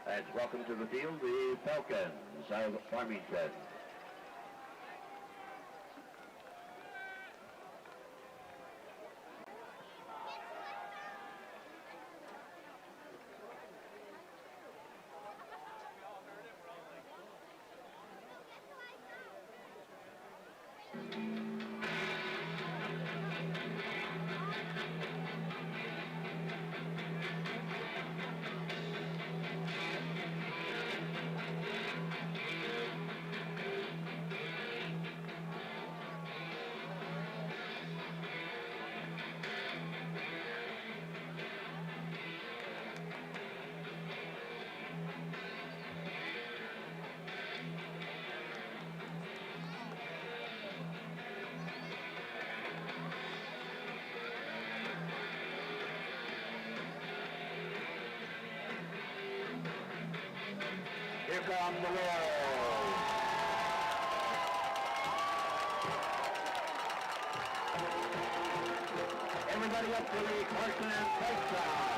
And welcome to the field, the Falcons of Farmington. Here come the Wolves. Everybody up to the Clarkston and touchdown.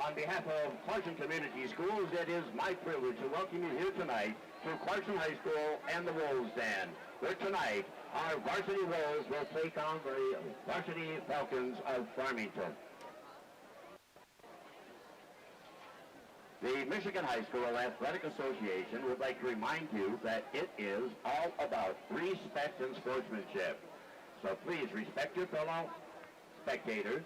On behalf of Clarkston Community Schools, it is my privilege to welcome you here tonight to Clarkston High School and the Wolves Den, where tonight our varsity Wolves will take on the varsity Falcons of Farmington. The Michigan High School Athletic Association would like to remind you that it is all about respect and sportsmanship. So please respect your fellow spectators,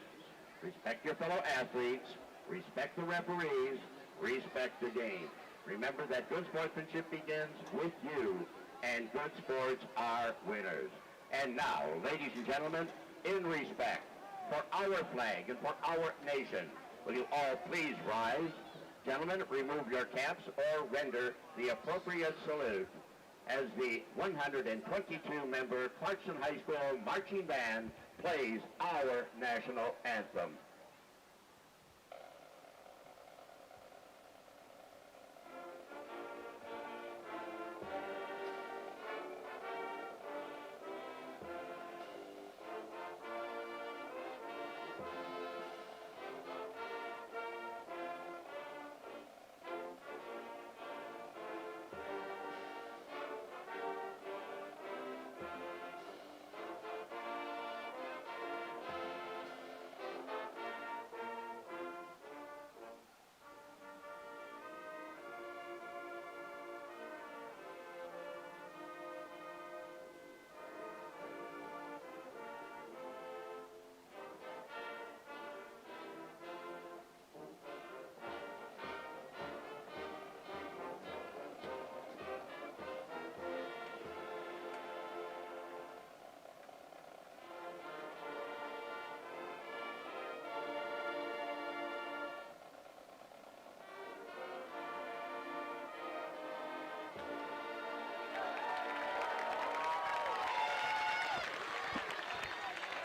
respect your fellow athletes, respect the referees, respect the game. Remember that good sportsmanship begins with you, and good sports are winners. And now, ladies and gentlemen, in respect for our flag and for our nation, will you all please rise? Gentlemen, remove your caps or render the appropriate salute as the 122-member Clarkston High School Marching Band plays our national anthem.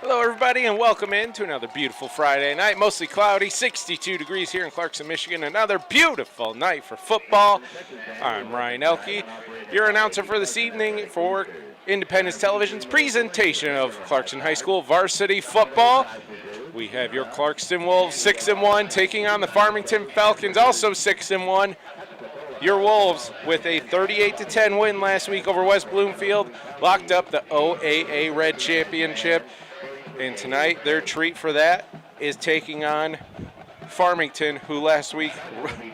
Hello, everybody, and welcome in to another beautiful Friday night. Mostly cloudy, 62 degrees here in Clarkston, Michigan. Another beautiful night for football. I'm Ryan Elke, your announcer for this evening for Independence Television's presentation of Clarkston High School varsity football. We have your Clarkston Wolves 6-1 taking on the Farmington Falcons, also 6-1. Your Wolves, with a 38-10 win last week over West Bloomfield, locked up the OAA Red Championship. And tonight, their treat for that is taking on Farmington, who last week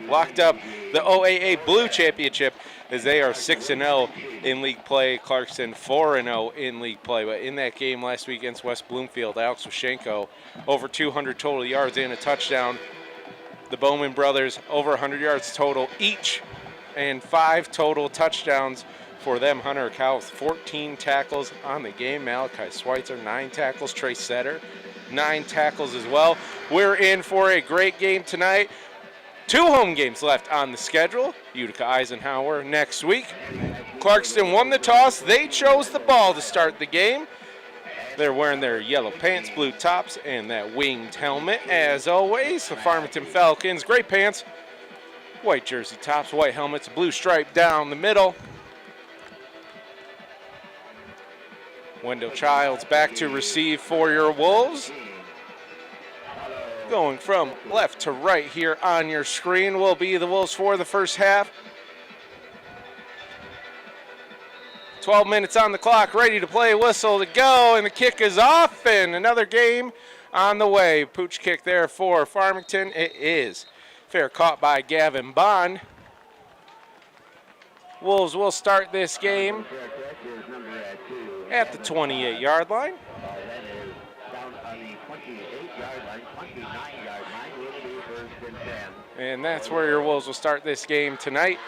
locked up the OAA Blue Championship, as they are 6-0 in league play. Clarkston 4-0 in league play. But in that game last week against West Bloomfield, Alex Washenko, over 200 total yards and a touchdown. The Bowman brothers, over 100 yards total each, and 5 total touchdowns For them, Hunter Cal with 14 tackles on the game. Malachi Schweitzer, 9 tackles. Trey Setter, 9 tackles as well. We're in for a great game tonight. 2 home games left on the schedule. Utica Eisenhower next week. Clarkston won the toss. They chose the ball to start the game. They're wearing their yellow pants, blue tops, and that winged helmet. As always, the Farmington Falcons, gray pants, white jersey tops, white helmets, blue stripe down the middle. Wendell Childs back to receive for your Wolves. Going from left to right here on your screen will be the Wolves for the first half. 12 minutes on the clock, ready to play, whistle to go, and the kick is off, and another game on the way. Pooch kick there for Farmington. It is fair, caught by Gavin Bond. Wolves will start this game at the 28-yard line. And that's where your Wolves will start this game tonight.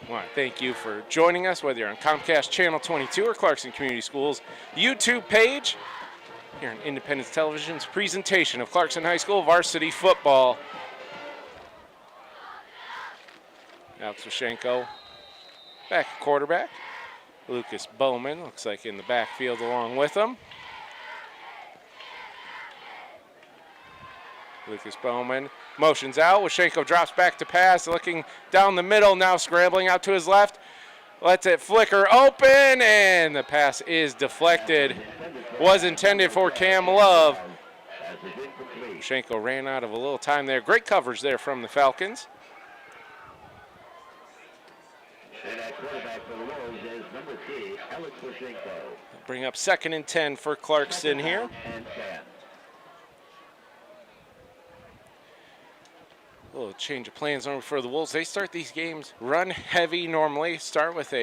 I want to thank you for joining us, whether you're on Comcast Channel 22 or Clarkston Community Schools YouTube page. Here on Independence Television's presentation of Clarkston High School varsity football. Alex Washenko back at quarterback. Lucas Bowman looks like in the backfield along with him. Lucas Bowman motions out. Washenko drops back to pass, looking down the middle, now scrambling out to his left. Lets it flicker open, and the pass is deflected. Was intended for Cam Love. Washenko ran out of a little time there. Great coverage there from the Falcons. Bring up 2nd and 10 for Clarkston here. A little change of plans normally for the Wolves. They start these games run heavy normally. Start with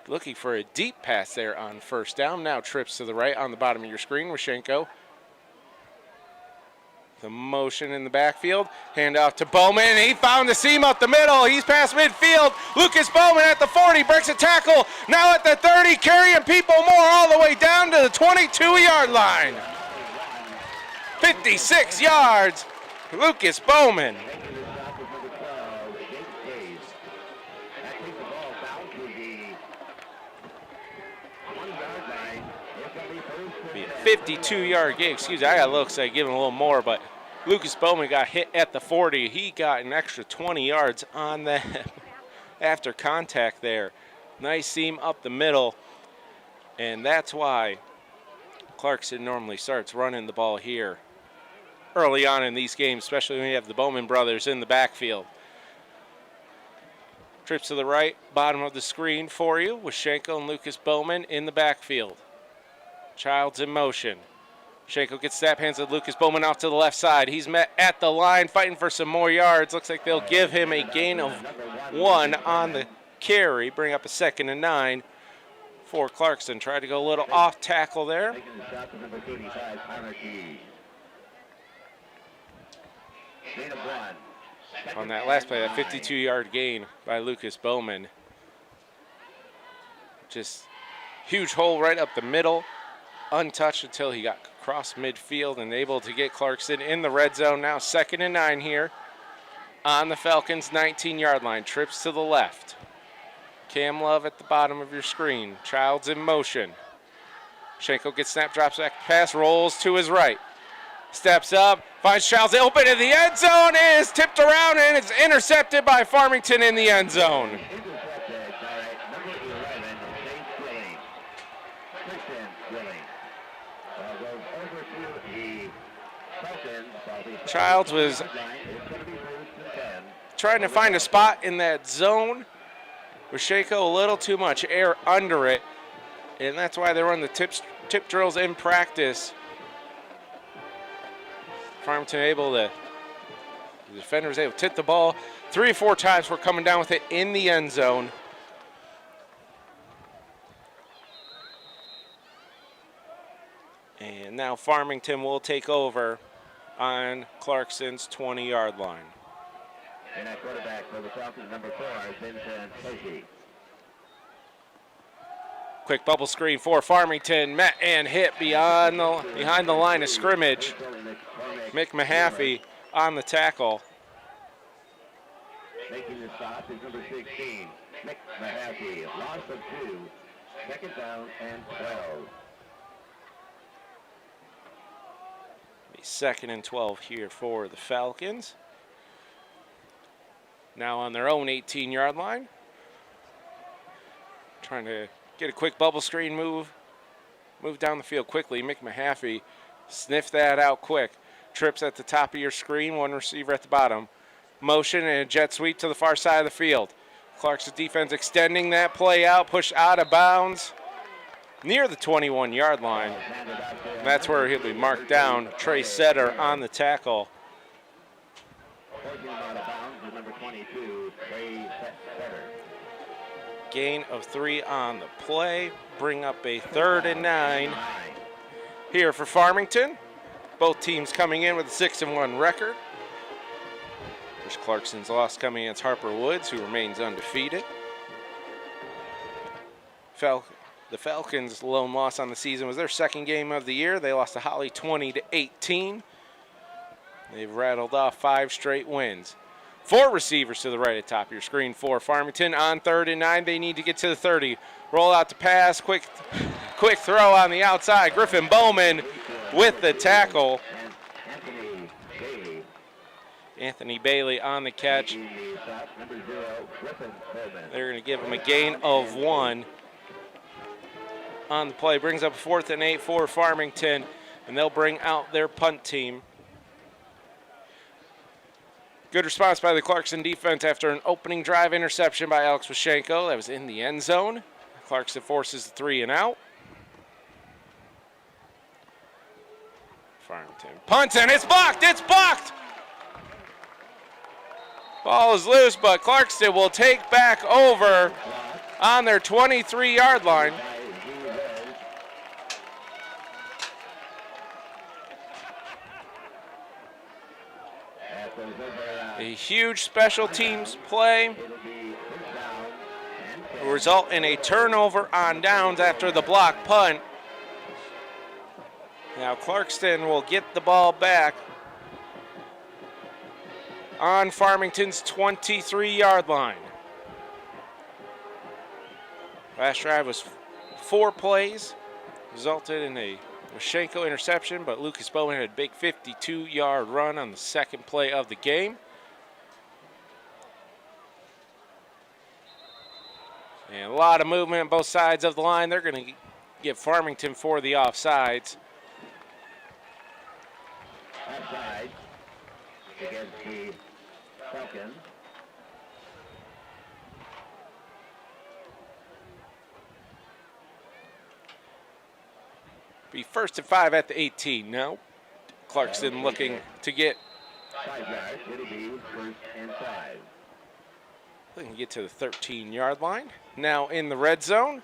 looking for a deep pass there on first down. Now trips to the right on the bottom of your screen. Washenko. The motion in the backfield. Hand off to Bowman. He found the seam up the middle. He's past midfield. Lucas Bowman at the 40 breaks a tackle. Now at the 30, carrying people more all the way down to the 22-yard line. 56 yards. Lucas Bowman. Be a 52-yard gain. Excuse me, I got a little excited giving a little more, but Lucas Bowman got hit at the 40. He got an extra 20 yards on that after contact there. Nice seam up the middle, and that's why Clarkston normally starts running the ball here early on in these games, especially when you have the Bowman brothers in the backfield. Trips to the right, bottom of the screen for you. Washenko and Lucas Bowman in the backfield. Childs in motion. Washenko gets snap, hands of Lucas Bowman off to the left side. He's met at the line, fighting for some more yards. Looks like they'll give him a gain of 1 on the carry. Bring up a 2nd and 9 for Clarkston. Tried to go a little off tackle there. On that last play, that 52-yard gain by Lucas Bowman. Just huge hole right up the middle, untouched until he got across midfield and able to get Clarkston in the red zone. Now 2nd and 9 here on the Falcons' 19-yard line. Trips to the left. Cam Love at the bottom of your screen. Childs in motion. Washenko gets snap, drops back, pass, rolls to his right. Steps up, finds Childs open in the end zone, is tipped around, and it's intercepted by Farmington in the end zone. Childs was trying to find a spot in that zone. Washenko a little too much air under it, and that's why they run the tip drills in practice. Farmington the defender was able to tip the ball 3 or 4 times. We're coming down with it in the end zone. And now Farmington will take over on Clarkston's 20-yard line. And at quarterback for the Falcons, number 4, Vincent Pesci. Quick bubble screen for Farmington. Met and hit behind the line of scrimmage. Mick Mahaffey on the tackle. Making the stop is number 16, Mick Mahaffey. Loss of 2. Second down and 12. Second and 12 here for the Falcons. Now on their own 18-yard line. Trying to get a quick bubble screen move down the field quickly. Mick Mahaffey sniffed that out quick. Trips at the top of your screen, one receiver at the bottom. Motion and a jet sweep to the far side of the field. Clarkston defense extending that play out, push out of bounds near the 21-yard line. That's where he'll be marked down. Trey Setter on the tackle. Gain of 3 on the play. Bring up a 3rd and 9 here for Farmington. Both teams coming in with a 6-1 record. There's Clarkston's loss coming against Harper Woods, who remains undefeated. The Falcons' lone loss on the season was their second game of the year. They lost to Holly 20-18. They've rattled off 5 straight wins. 4 receivers to the right at the top of your screen for Farmington. On 3rd and 9, they need to get to the 30. Roll out to pass, quick throw on the outside. Griffin Bowman with the tackle. Anthony Bailey on the catch. They're going to give him a gain of 1 on the play. Brings up 4th and 8 for Farmington, and they'll bring out their punt team. Good response by the Clarkston defense after an opening drive interception by Alex Washenko. That was in the end zone. Clarkston forces the 3 and out. Farmington punts, and it's blocked! It's blocked! Ball is loose, but Clarkston will take back over on their 23-yard line. A huge special teams play will result in a turnover on downs after the block punt. Now Clarkston will get the ball back on Farmington's 23-yard line. Last drive was 4 plays, resulted in a Washenko interception, but Lucas Bowman had a big 52-yard run on the second play of the game. And a lot of movement on both sides of the line. They're going to give Farmington for the offsides. Offside against the Falcons. Be 1st and 5 at the 18 now. Clarkston looking to get 5 yards. It'll be 1st and 5. They can get to the 13-yard line. Now in the red zone.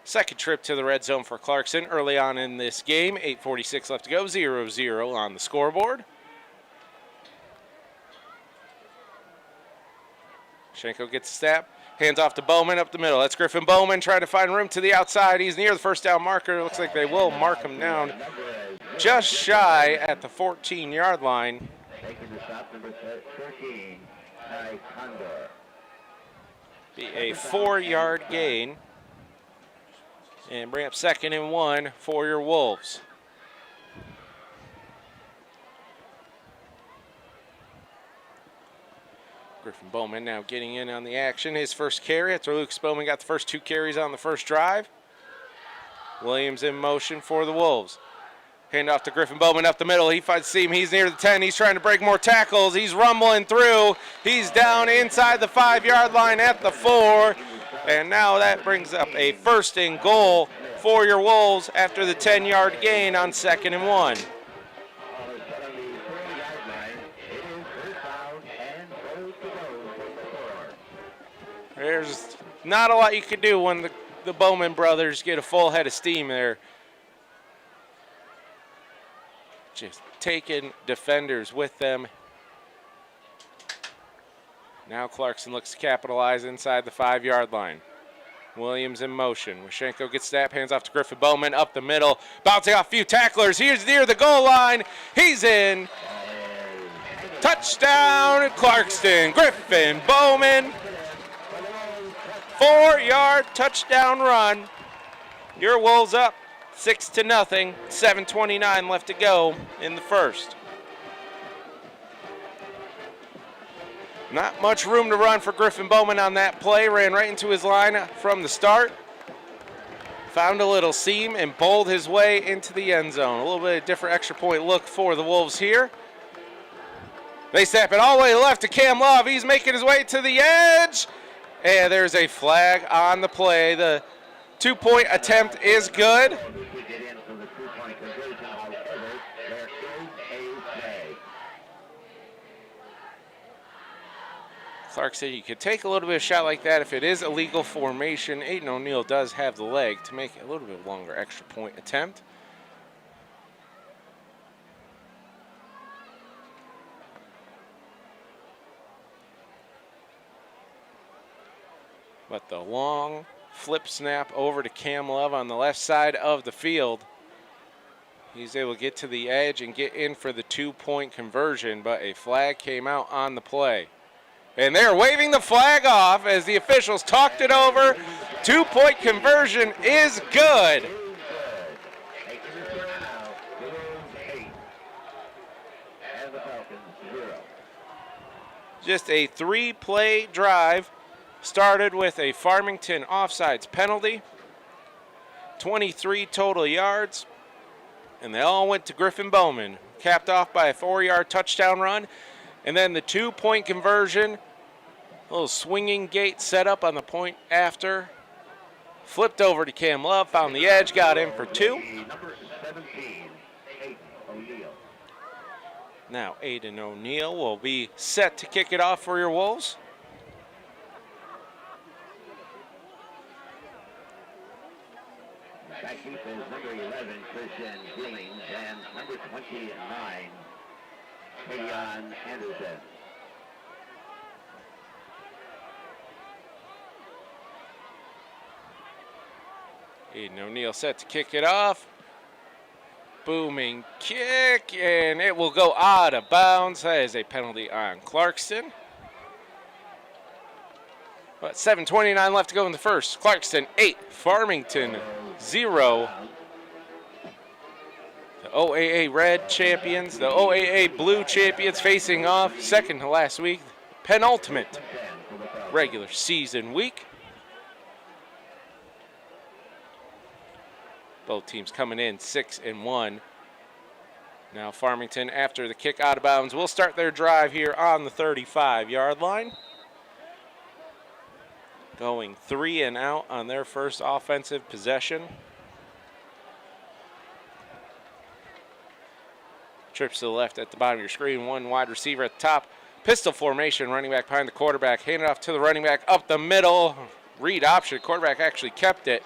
Second trip to the red zone for Clarkston early on in this game. 8:46 left to go. 0-0 on the scoreboard. Washenko gets a step. Hands off to Bowman up the middle. That's Griffin Bowman trying to find room to the outside. He's near the first down marker. Looks like they will mark him down just shy at the 14-yard line. Taking the stop, number 13, Ty Condor. Be a 4-yard gain. And bring up 2nd and 1 for your Wolves. Griffin Bowman now getting in on the action. His first carry after Lucas Bowman got the first 2 carries on the first drive. Williams in motion for the Wolves. Hand off to Griffin Bowman up the middle. He finds seam. He's near the 10. He's trying to break more tackles. He's rumbling through. He's down inside the 5-yard line at the 4. And now that brings up a 1st and goal for your Wolves after the 10-yard gain on 2nd and 1. There's not a lot you can do when the Bowman brothers get a full head of steam there. Just taking defenders with them. Now Clarkston looks to capitalize inside the 5-yard line. Williams in motion. Wishenko gets that, hands off to Griffin Bowman up the middle, bouncing off a few tacklers. He's near the goal line. He's in. Touchdown, Clarkston. Griffin Bowman. 4-yard touchdown run. Your Wolves up 6-0. 7:29 left to go in the first. Not much room to run for Griffin Bowman on that play. Ran right into his line from the start. Found a little seam and bowled his way into the end zone. A little bit of different extra point look for the Wolves here. They snap it all the way left to Cam Love. He's making his way to the edge. And there's a flag on the play. The 2-point attempt is good. Clark said you could take a little bit of shot like that if it is a legal formation. Aiden O'Neill does have the leg to make a little bit longer extra point attempt. But the long flip snap over to Cam Love on the left side of the field. He's able to get to the edge and get in for the 2-point conversion, but a flag came out on the play. And they're waving the flag off as the officials talked it over. 2-point conversion is good. Just a 3-play drive. Started with a Farmington offsides penalty. 23 total yards. And they all went to Griffin Bowman. Capped off by a 4-yard touchdown run. And then the 2-point conversion, a little swinging gate set up on the point after. Flipped over to Cam Love, found the edge, got in for 2. Now Aiden O'Neill will be set to kick it off for your Wolves. Back deep is number 11, Christian Gillings, and number 29, Kayon Anderson. Aiden O'Neill set to kick it off. Booming kick, and it will go out of bounds. That is a penalty on Clarkston. But 7:29 left to go in the first. Clarkston 8, Farmington 0. The OAA Red champions, the OAA Blue champions facing off second to last week. Penultimate regular season week. Both teams coming in 6-1. Now Farmington, after the kick out of bounds, will start their drive here on the 35-yard line. Going 3 and out on their first offensive possession. Trips to the left at the bottom of your screen. One wide receiver at the top. Pistol formation, running back behind the quarterback. Hand it off to the running back up the middle. Read option. Quarterback actually kept it.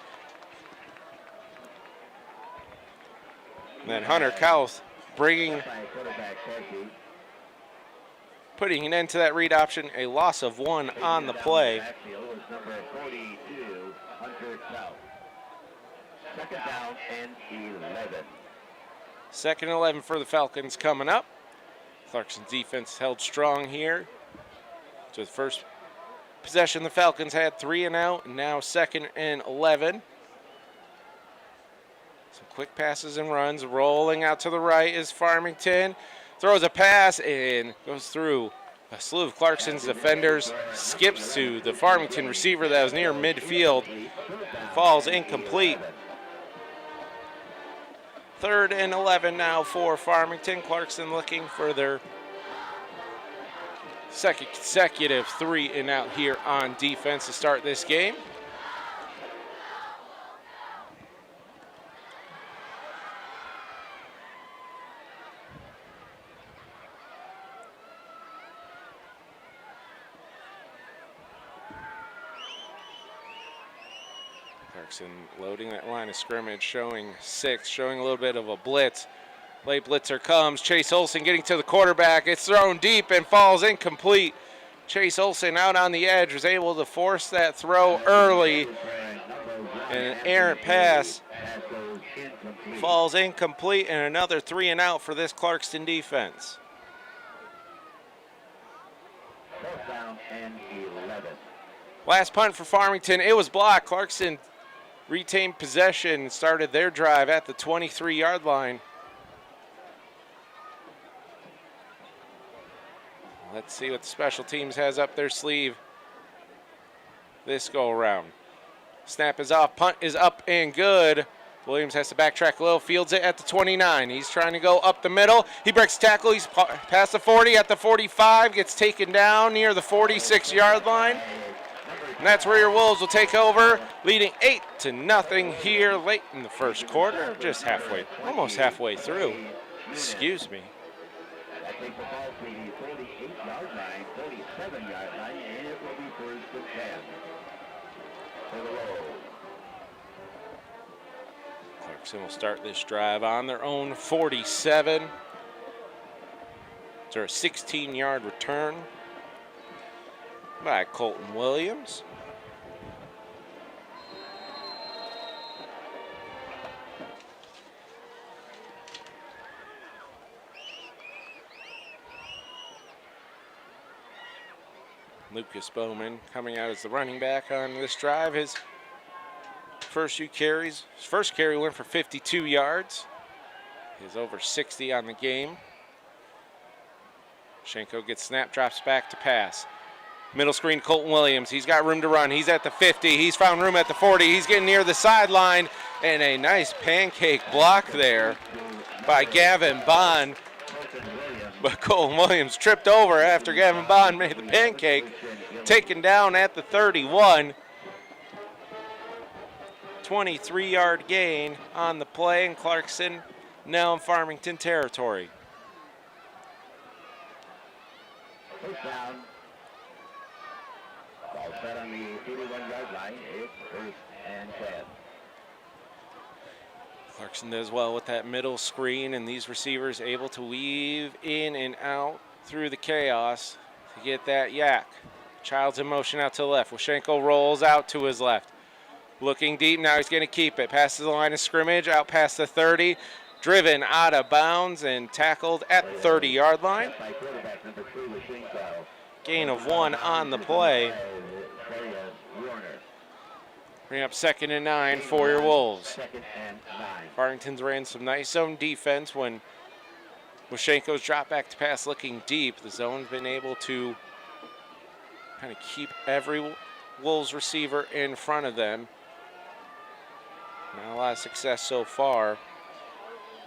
And then Hunter Cowles putting an end to that read option. A loss of 1 on the play. Second down and 11. Second and 11 for the Falcons coming up. Clarkston's defense held strong here. So the first possession the Falcons had 3 and out, and now second and 11. Some quick passes and runs. Rolling out to the right is Farmington. Throws a pass and goes through a slew of Clarkston's defenders. Skips to the Farmington receiver that was near midfield. Falls incomplete. Third and 11 now for Farmington. Clarkston looking for their second consecutive 3 and out here on defense to start this game. Clarkston loading that line of scrimmage, showing 6, showing a little bit of a blitz. Late blitzer comes. Chase Olsen getting to the quarterback. It's thrown deep and falls incomplete. Chase Olsen out on the edge was able to force that throw early. And an errant pass falls incomplete, and another 3 and out for this Clarkston defense. Fourth down and 11. Last punt for Farmington. It was blocked. Clarkston retained possession and started their drive at the 23-yard line. Let's see what the special teams has up their sleeve this go around. Snap is off, punt is up and good. Williams has to backtrack a little, fields it at the 29. He's trying to go up the middle. He breaks tackle, he's past the 40, at the 45, gets taken down near the 46-yard line. And that's where your Wolves will take over, leading 8-0 here late in the first quarter, just halfway, almost halfway through. Excuse me. That takes the ball to the 48-yard line, 47-yard line, and it will be first and 10 for the Wolves. Clarkston will start this drive on their own 47. It's a 16-yard return by Colton Williams. Lucas Bowman coming out as the running back on this drive. His first few carries. His first carry went for 52 yards. He's over 60 on the game. Schenko gets snap, drops back to pass. Middle screen, Colton Williams. He's got room to run. He's at the 50. He's found room at the 40. He's getting near the sideline. And a nice pancake block there by Gavin Bond. But Colton Williams tripped over after Gavin Bond made the pancake. Taken down at the 31. 23-yard gain on the play, and Clarkston now in Farmington territory. First down. Ball set on the 81-yard line. It's first and 10. Clarkston does well with that middle screen, and these receivers able to weave in and out through the chaos to get that yak. Child's in motion out to the left. Washenko rolls out to his left. Looking deep, now he's going to keep it. Passes the line of scrimmage, out past the 30. Driven out of bounds and tackled at the 30-yard line. Gain of 1 on the play. Bring up 2nd and 9 for your Wolves. Farmington's ran some nice zone defense when Washenko's dropped back to pass looking deep. The zone's been able to kind of keep every Wolves receiver in front of them. Not a lot of success so far.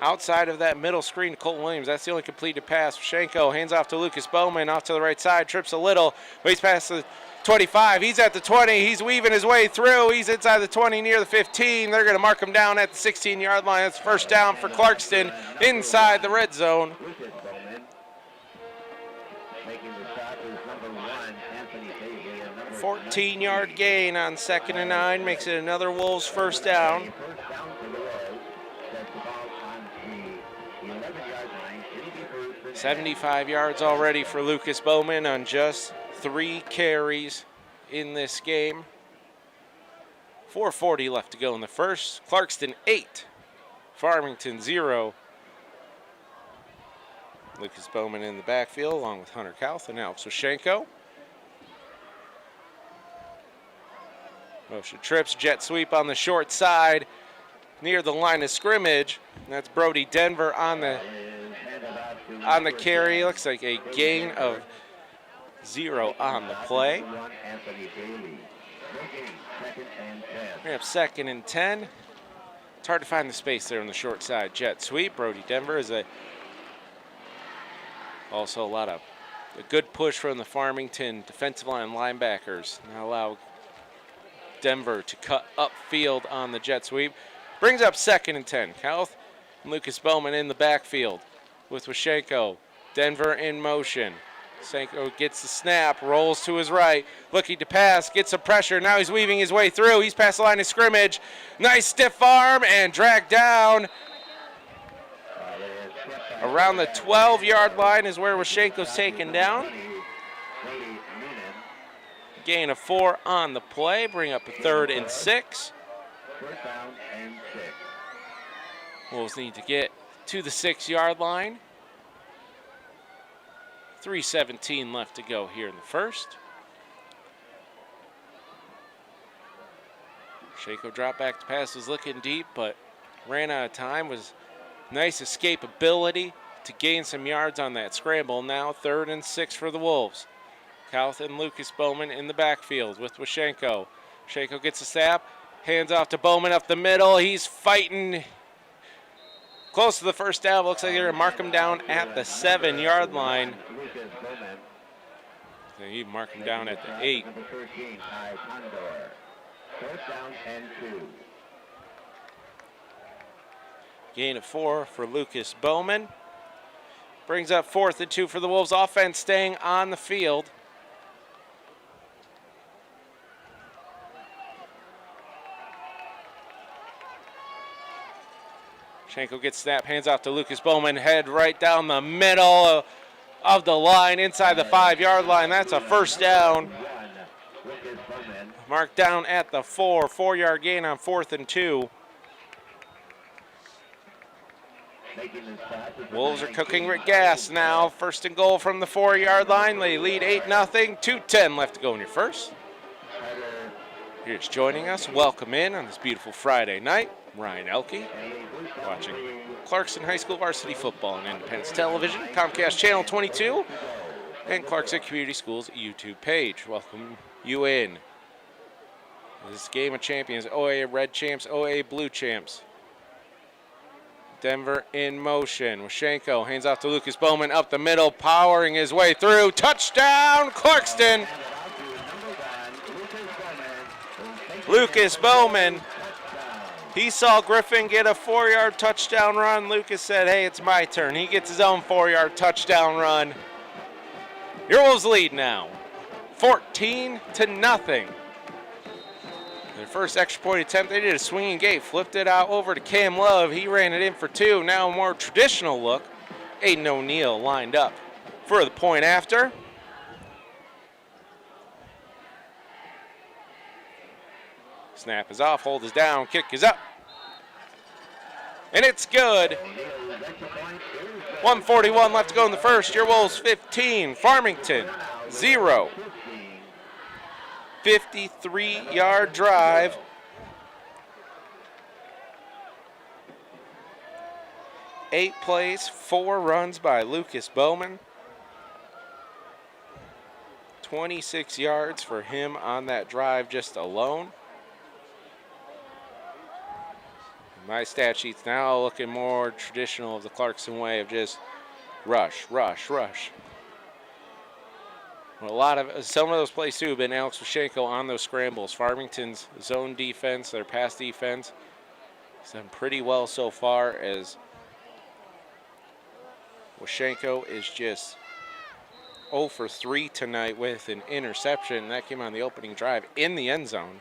Outside of that middle screen, Colton Williams, that's the only completed pass. Washenko hands off to Lucas Bowman, off to the right side, trips a little, but he's past the 25. He's at the 20. He's weaving his way through. He's inside the 20 near the 15. They're going to mark him down at the 16-yard line. That's first down for Clarkston inside the red zone. 14-yard gain on 2nd and 9 makes it another Wolves first down. 75 yards already for Lucas Bowman on just 3 carries in this game. 4:40 left to go in the first. Clarkston 8, Farmington 0. Lucas Bowman in the backfield along with Hunter Kauth and Alex Washenko. Motion trips, jet sweep on the short side near the line of scrimmage. That's Brody Denver on the carry. Looks like a gain of 0 on the play. We have 2nd and 10. It's hard to find the space there on the short side. Jet sweep. Brody Denver is also a good push from the Farmington defensive line linebackers. Now allow Denver to cut upfield on the jet sweep. Brings up 2nd and 10. Kauth and Lucas Bowman in the backfield with Washenko. Denver in motion. Washenko gets the snap, rolls to his right, looking to pass, gets some pressure. Now he's weaving his way through. He's past the line of scrimmage. Nice stiff arm and dragged down. Around the 12-yard line is where Washenko's taken down. Gain of 4 on the play, bring up a 3rd and 6. first down and 6. Wolves need to get to the 6-yard line. 3:17 left to go here in the first. Shako dropped back to pass, was looking deep, but ran out of time. Was nice escapability to gain some yards on that scramble. Now 3rd and 6 for the Wolves. Kauth and Lucas Bowman in the backfield with Washenko. Washenko gets a snap, hands off to Bowman up the middle. He's fighting close to the first down. Looks like they're going to mark him down at the 7-yard line. They mark him down at the 8. Number 13, first down and 2. Gain of 4 for Lucas Bowman. Brings up 4th and 2 for the Wolves. Offense staying on the field. Shanko gets snap, hands off to Lucas Bowman. Head right down the middle of the line, inside the 5-yard line. That's a first down. Marked down at the 4. 4-yard gain on 4th and 2. Wolves are cooking with gas now. 1st and goal from the 4-yard line. They lead 8-0. 2:10 left to go in your first. Here's joining us. Welcome in on this beautiful Friday night. Ryan Elke, watching Clarkston High School varsity football on Independence Television, Comcast Channel 22, and Clarkston Community Schools YouTube page. Welcome you in. This game of champions, OA Red Champs, OA Blue Champs. Denver in motion. Washenko hands off to Lucas Bowman up the middle, powering his way through. Touchdown, Clarkston! Lucas Bowman. He saw Griffin get a 4-yard touchdown run. Lucas said, hey, it's my turn. He gets his own 4-yard touchdown run. Your Wolves lead now, 14-0. Their first extra point attempt, they did a swinging gate, flipped it out over to Cam Love. He ran it in for 2. Now a more traditional look. Aiden O'Neill lined up for the point after. Snap is off, hold is down, kick is up. And it's good. 1:41 left to go in the first. Your Wolves 15, Farmington 0. 53-yard drive. Eight plays, 4 runs by Lucas Bowman. 26 yards for him on that drive just alone. My stat sheet's now looking more traditional of the Clarkston way of just rush, rush, rush. Well, some of those plays too have been Alex Washenko on those scrambles. Farmington's zone defense, their pass defense, has done pretty well so far, as Washenko is just 0 for 3 tonight with an interception. That came on the opening drive in the end zone.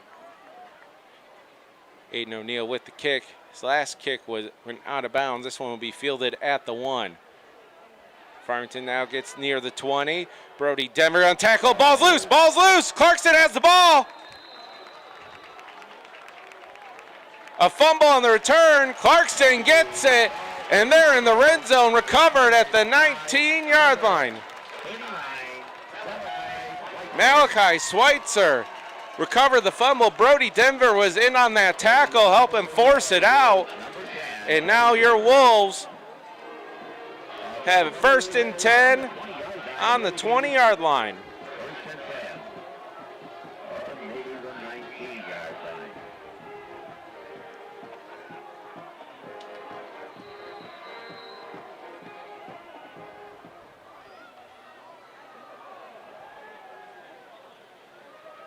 Aiden O'Neill with the kick. His last kick went out of bounds. This one will be fielded at the 1. Farmington now gets near the 20. Brody Denver on tackle. Ball's loose. Ball's loose. Clarkston has the ball. A fumble on the return. Clarkston gets it. And they're in the red zone, recovered at the 19-yard line. Malachi Schweitzer recovered the fumble. Brody Denver was in on that tackle, helping force it out. And now your Wolves have it 1st and 10 on the 20-yard line.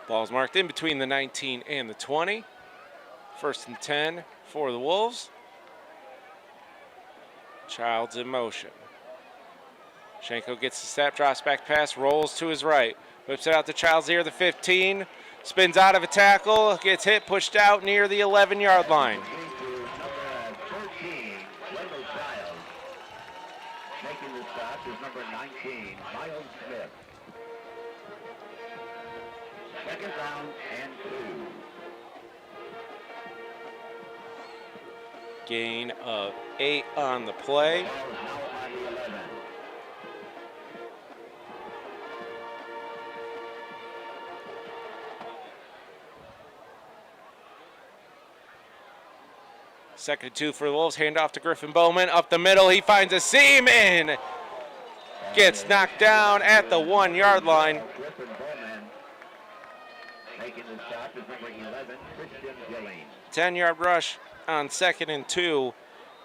Ball's marked in between the 19 and the 20. 1st and 10 for the Wolves. Childs in motion. Shanko gets the snap, drops back pass, rolls to his right. Whips it out to Childs here, the 15. Spins out of a tackle, gets hit, pushed out near the 11-yard line. Making the stop is number 19, Miles Smith. 2nd down and 2. Gain of 8 on the play. Second and 2 for the Wolves. Hand off to Griffin Bowman. Up the middle. He finds a seam and gets knocked down at the 1-yard line. 10-yard rush on 2nd and 2.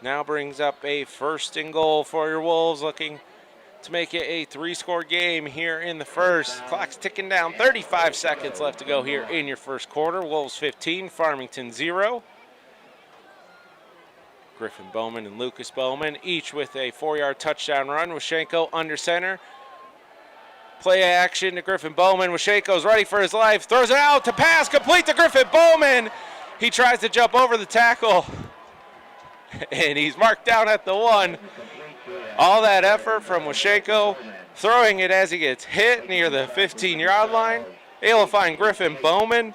Now brings up a 1st and goal for your Wolves, looking to make it a 3-score game here in the first. Clock's ticking down. 35 seconds left to go here in your first quarter. Wolves 15, Farmington 0. Griffin Bowman and Lucas Bowman, each with a 4-yard touchdown run. Washenko under center. Play action to Griffin Bowman. Washenko's ready for his life. Throws it out to pass. Complete to Griffin Bowman. He tries to jump over the tackle. And he's marked down at the 1. All that effort from Washenko, throwing it as he gets hit near the 15-yard line. Able to find Griffin Bowman.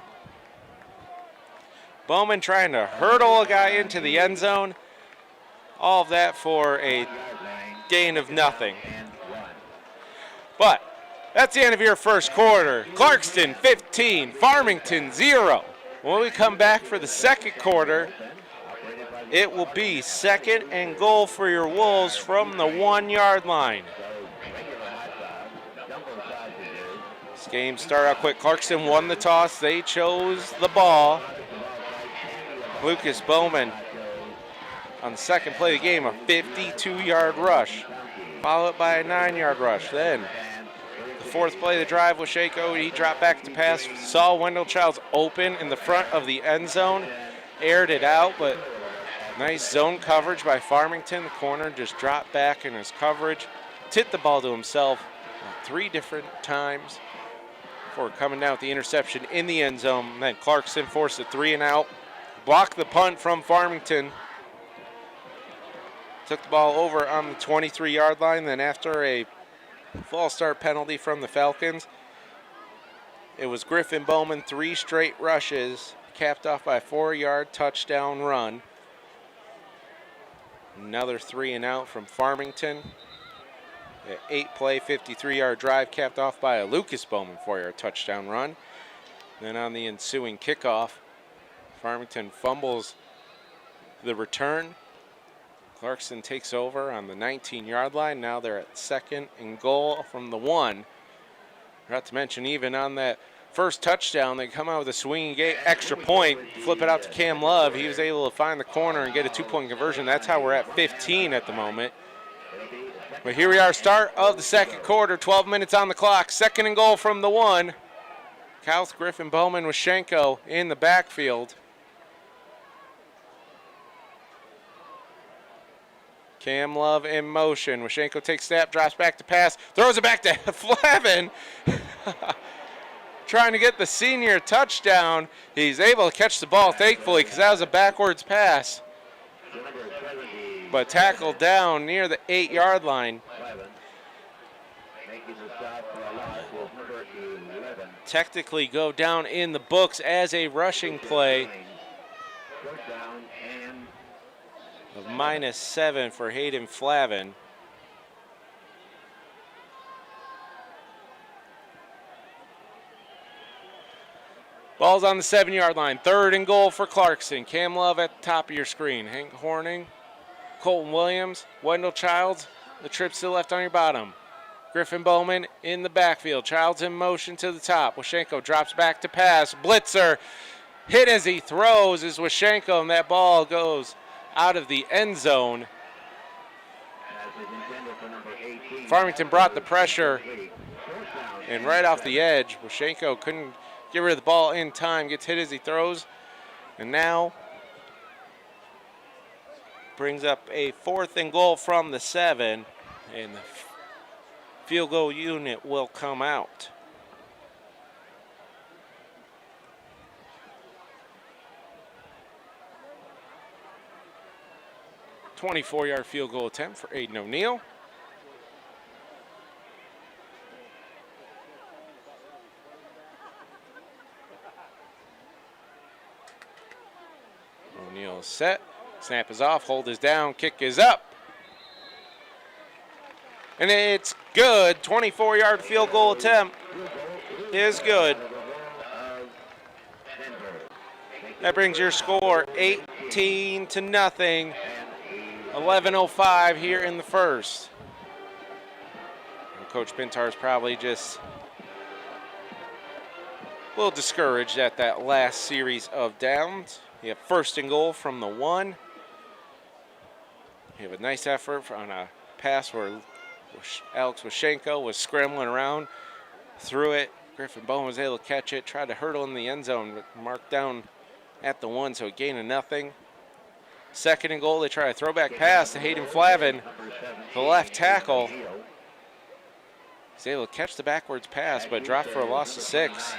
Bowman trying to hurdle a guy into the end zone. All of that for a gain of nothing. But that's the end of your first quarter. Clarkston 15, Farmington 0. When we come back for the second quarter, it will be 2nd and goal for your Wolves from the 1-yard line. This game started out quick. Clarkston won the toss. They chose the ball. Lucas Bowman on the second play of the game, a 52-yard rush, followed by a 9-yard rush. Then the 4th play of the drive, Washenko, he dropped back to pass, saw Wendell Childs open in the front of the end zone, aired it out, but nice zone coverage by Farmington. The corner just dropped back in his coverage, tipped the ball to himself 3 different times before coming down with the interception in the end zone. And then Clarkston forced a 3-and-out, blocked the punt from Farmington, took the ball over on the 23-yard line. Then after a false start penalty from the Falcons, it was Griffin Bowman, 3 straight rushes, capped off by a 4-yard touchdown run. Another 3-and-out from Farmington. An 8-play, 53-yard drive capped off by a Lucas Bowman 4-yard touchdown run. Then on the ensuing kickoff, Farmington fumbles the return. Clarkston takes over on the 19-yard line. Now they're at 2nd and goal from the 1. Not to mention, even on that first touchdown, they come out with a swinging extra point, flip it out to Cam Love. He was able to find the corner and get a 2-point conversion. That's how we're at 15 at the moment. But here we are, start of the second quarter, 12 minutes on the clock. 2nd and goal from the 1. Kouth, Griffin Bowman, Washenko in the backfield. Cam Love in motion. Washenko takes snap, drops back to pass, throws it back to Flavin. Trying to get the senior touchdown. He's able to catch the ball, thankfully, because that was a backwards pass. But tackled down near the 8-yard line. Technically go down in the books as a rushing play of -7 for Hayden Flavin. Ball's on the 7-yard line. 3rd and goal for Clarkston. Cam Love at the top of your screen. Hank Horning, Colton Williams, Wendell Childs. The trip's to the left on your bottom. Griffin Bowman in the backfield. Childs in motion to the top. Washenko drops back to pass. Blitzer hit as he throws is Washenko, and that ball goes out of the end zone. Farmington brought the pressure, and right off the edge, Washenko couldn't get rid of the ball in time, gets hit as he throws, and now brings up a 4th and goal from the 7, and the field goal unit will come out. A 24-yard field goal attempt for Aiden O'Neill. O'Neill is set. Snap is off, hold is down, kick is up. And it's good. 24-yard field goal attempt is good. That brings your score 18-0. 11:05 here in the first. And Coach Pintar is probably just a little discouraged at that last series of downs. You have 1st and goal from the 1. You have a nice effort on a pass where Alex Washenko was scrambling around, threw it. Griffin Bowman was able to catch it, tried to hurdle in the end zone, but marked down at the 1, so a gain of nothing. 2nd and goal, they try a throwback pass to Hayden Flavin, the left tackle. He's able to catch the backwards pass, but dropped for a loss of 6.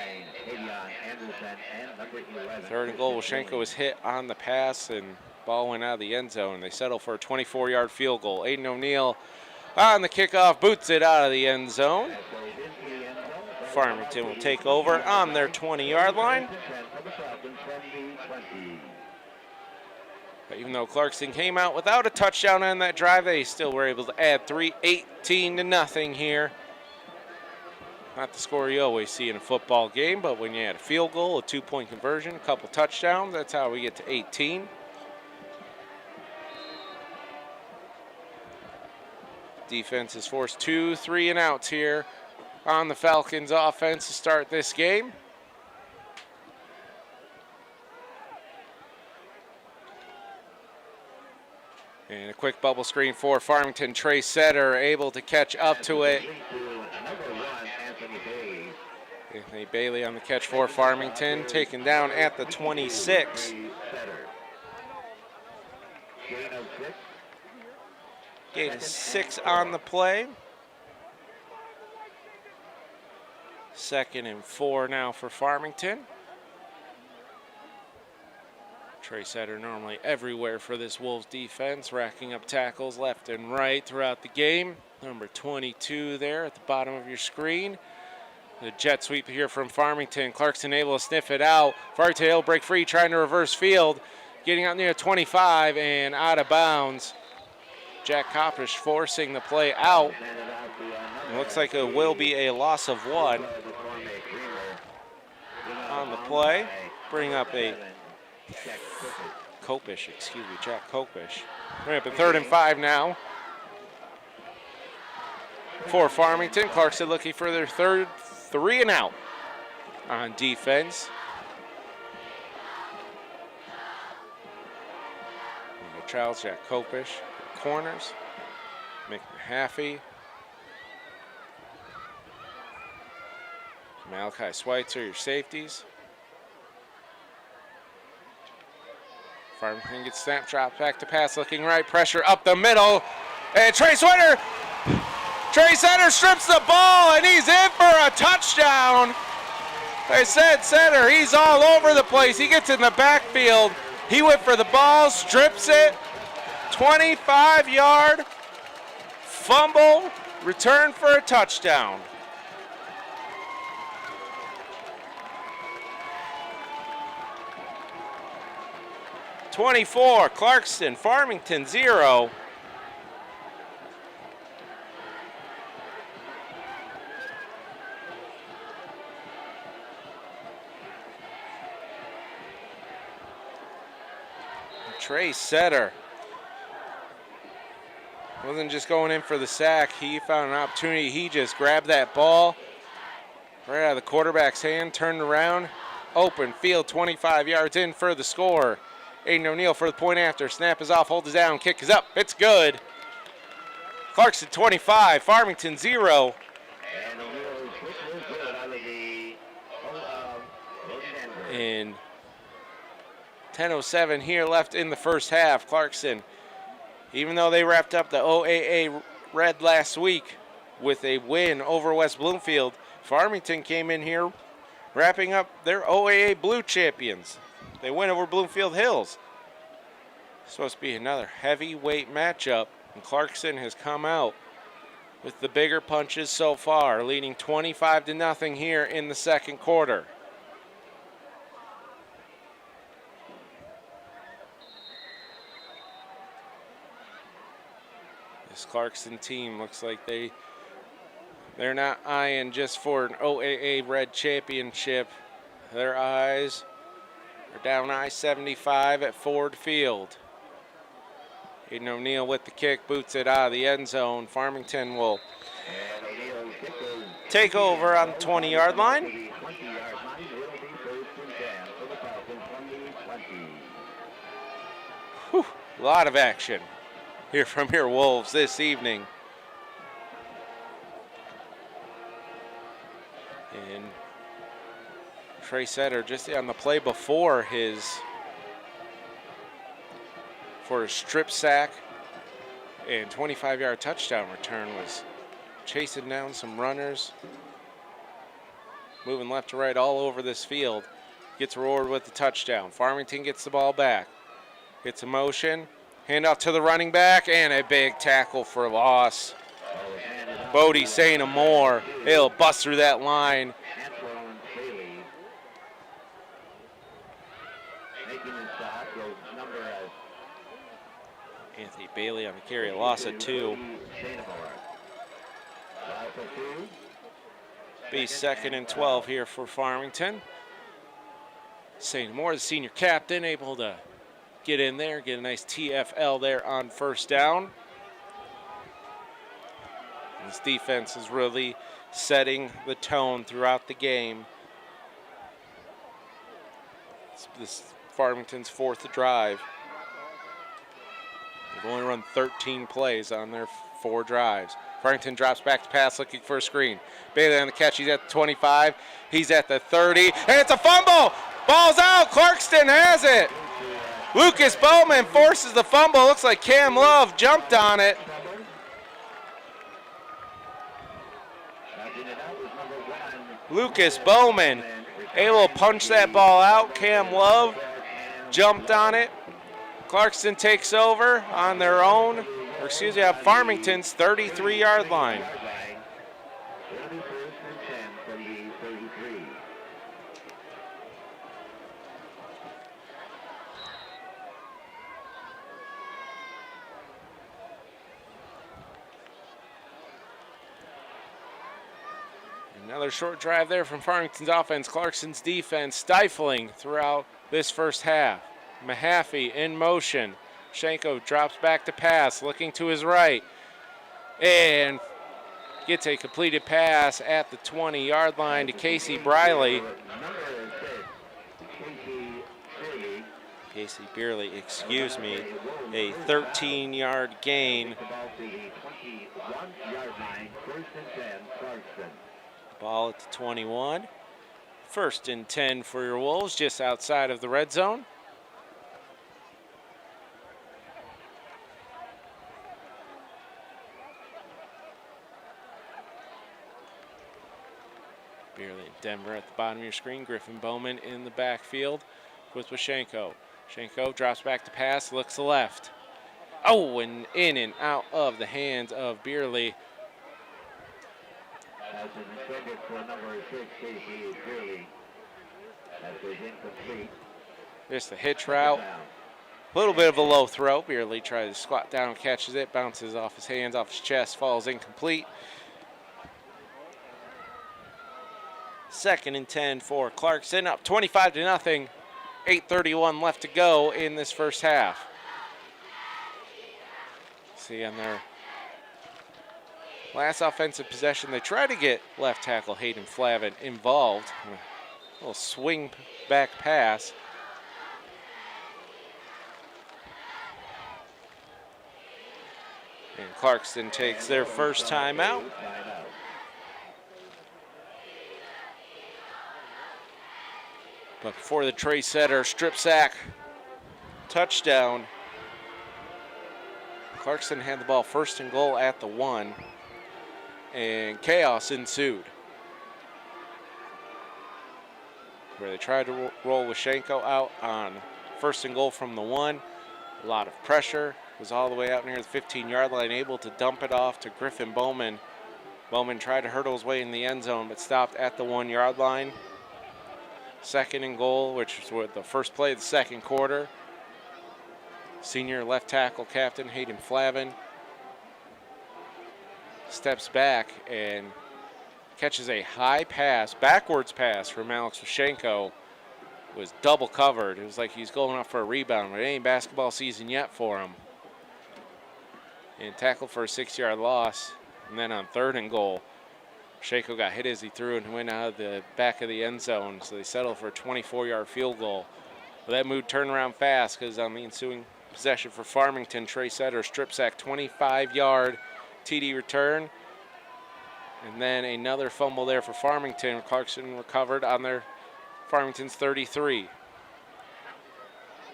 3rd and goal, Washenko was hit on the pass, and ball went out of the end zone. They settle for a 24-yard field goal. Aiden O'Neill on the kickoff, boots it out of the end zone. Farmington will take over on their 20-yard line. But even though Clarkston came out without a touchdown on that drive, they still were able to add 3, 18-0 here. Not the score you always see in a football game, but when you add a field goal, a 2-point conversion, a couple touchdowns, that's how we get to 18. Defense is forced 2 3-and-outs here on the Falcons offense to start this game. And a quick bubble screen for Farmington. Trey Setter able to catch up to it. Anthony Bailey on the catch for Farmington, taken down at the 26. Gain of 6 on the play. 2nd and 4 now for Farmington. Trey Setter normally everywhere for this Wolves defense, racking up tackles left and right throughout the game. Number 22 there at the bottom of your screen. The jet sweep here from Farmington. Clarkston able to sniff it out. Farmington able to break free, trying to reverse field. Getting out near 25 and out of bounds. Jack Kopish forcing the play out. It looks like it will be a loss of 1 on the play. Bring up a Jack Kopish. Bring up a 3rd and 5 now for Farmington. Clarkston looking for their 3rd 3-and-out on defense. Charles Jack Kopish, corners. Mick Mahaffey. Malachi Schweitzer, your safeties. Farmington gets snap, drop back to pass, looking right, pressure up the middle. And Trey Setter strips the ball, and he's in for a touchdown. I said Setter, he's all over the place. He gets in the backfield. He went for the ball, strips it. 25-yard fumble, return for a touchdown. (24) Clarkston, Farmington 0. Trey Setter wasn't just going in for the sack. He found an opportunity. He just grabbed that ball right out of the quarterback's hand, turned around, open field, 25 yards in for the score. Aiden O'Neill for the point after. Snap is off, hold is down, kick is up. It's good. Clarkston 25, Farmington 0. And 10:07 here left in the first half. Clarkston, even though they wrapped up the OAA Red last week with a win over West Bloomfield, Farmington came in here wrapping up their OAA Blue champions. They win over Bloomfield Hills. Supposed to be another heavyweight matchup, and Clarkston has come out with the bigger punches so far, leading 25-0 here in the second quarter. This Clarkston team looks like they're not eyeing just for an OAA Red Championship. Their eyes are down I-75 at Ford Field. Aiden O'Neill with the kick, boots it out of the end zone. Farmington will take over on the 20-yard line. Whew, a lot of action here from your Wolves this evening. And Trey Setter just on the play before for a strip sack and 25-yard touchdown return was chasing down some runners, moving left to right all over this field. Gets rewarded with the touchdown. Farmington gets the ball back. Gets a motion, handoff to the running back, and a big tackle for loss. Bodie saying no more. He'll bust through that line. Anthony Bailey on the carry, a loss of 2. Be 2nd and 12 here for Farmington. St. Moore, the senior captain, able to get in there, get a nice TFL there on first down. This defense is really setting the tone throughout the game. This is Farmington's 4th drive. They've only run 13 plays on their 4 drives. Farmington drops back to pass, looking for a screen. Bailey on the catch, he's at the 25, he's at the 30, and it's a fumble! Ball's out, Clarkston has it! Lucas Bowman forces the fumble, looks like Cam Love jumped on it. Lucas Bowman able to punch that ball out. Cam Love jumped on it. Clarkston takes over on their own, or excuse me, at Farmington's 33-yard line. Another short drive there from Farmington's offense. Clarkston's defense stifling throughout this first half. Mahaffey in motion. Shenko drops back to pass, looking to his right. And gets a completed pass at the 20-yard line to Casey Briley. Casey Beerley, excuse me. A 13-yard gain. Ball at the 21. 1st and 10 for your Wolves, just outside of the red zone. Beerley and Denver at the bottom of your screen. Griffin Bowman in the backfield with Washenko. Shenko drops back to pass, looks left. Oh, and in and out of the hands of Beerley. As intended for number 6, Casey Beerley. That was incomplete. Just the hitch route. A little bit of a low throw. Beerley tries to squat down, catches it, bounces off his hands, off his chest, falls incomplete. 2nd and 10 for Clarkston, up 25-0. 8:31 left to go in this first half. See on their last offensive possession, they try to get left tackle Hayden Flavin involved. A little swing back pass. And Clarkston takes their first time out. But before the Trey Setter strip sack touchdown, Clarkston had the ball 1st and goal at the 1, and chaos ensued. Where they tried to roll Washenko out on 1st and goal from the 1. A lot of pressure, was all the way out near the 15-yard line, able to dump it off to Griffin Bowman. Bowman tried to hurdle his way in the end zone, but stopped at the 1-yard line. 2nd and goal, which was the first play of the 2nd quarter. Senior left tackle captain Hayden Flavin steps back and catches a high pass, backwards pass from Alex Washenko. Was double covered. It was like he's going up for a rebound, but it ain't basketball season yet for him. And tackled for a 6-yard loss. And then on 3rd and goal, Washenko got hit as he threw and went out of the back of the end zone, so they settled for a 24-yard field goal. Well, that mood turned around fast because on the ensuing possession for Farmington, Trey Setter strip sack, 25-yard TD return. And then another fumble there for Farmington. Clarkston recovered on their Farmington's 33.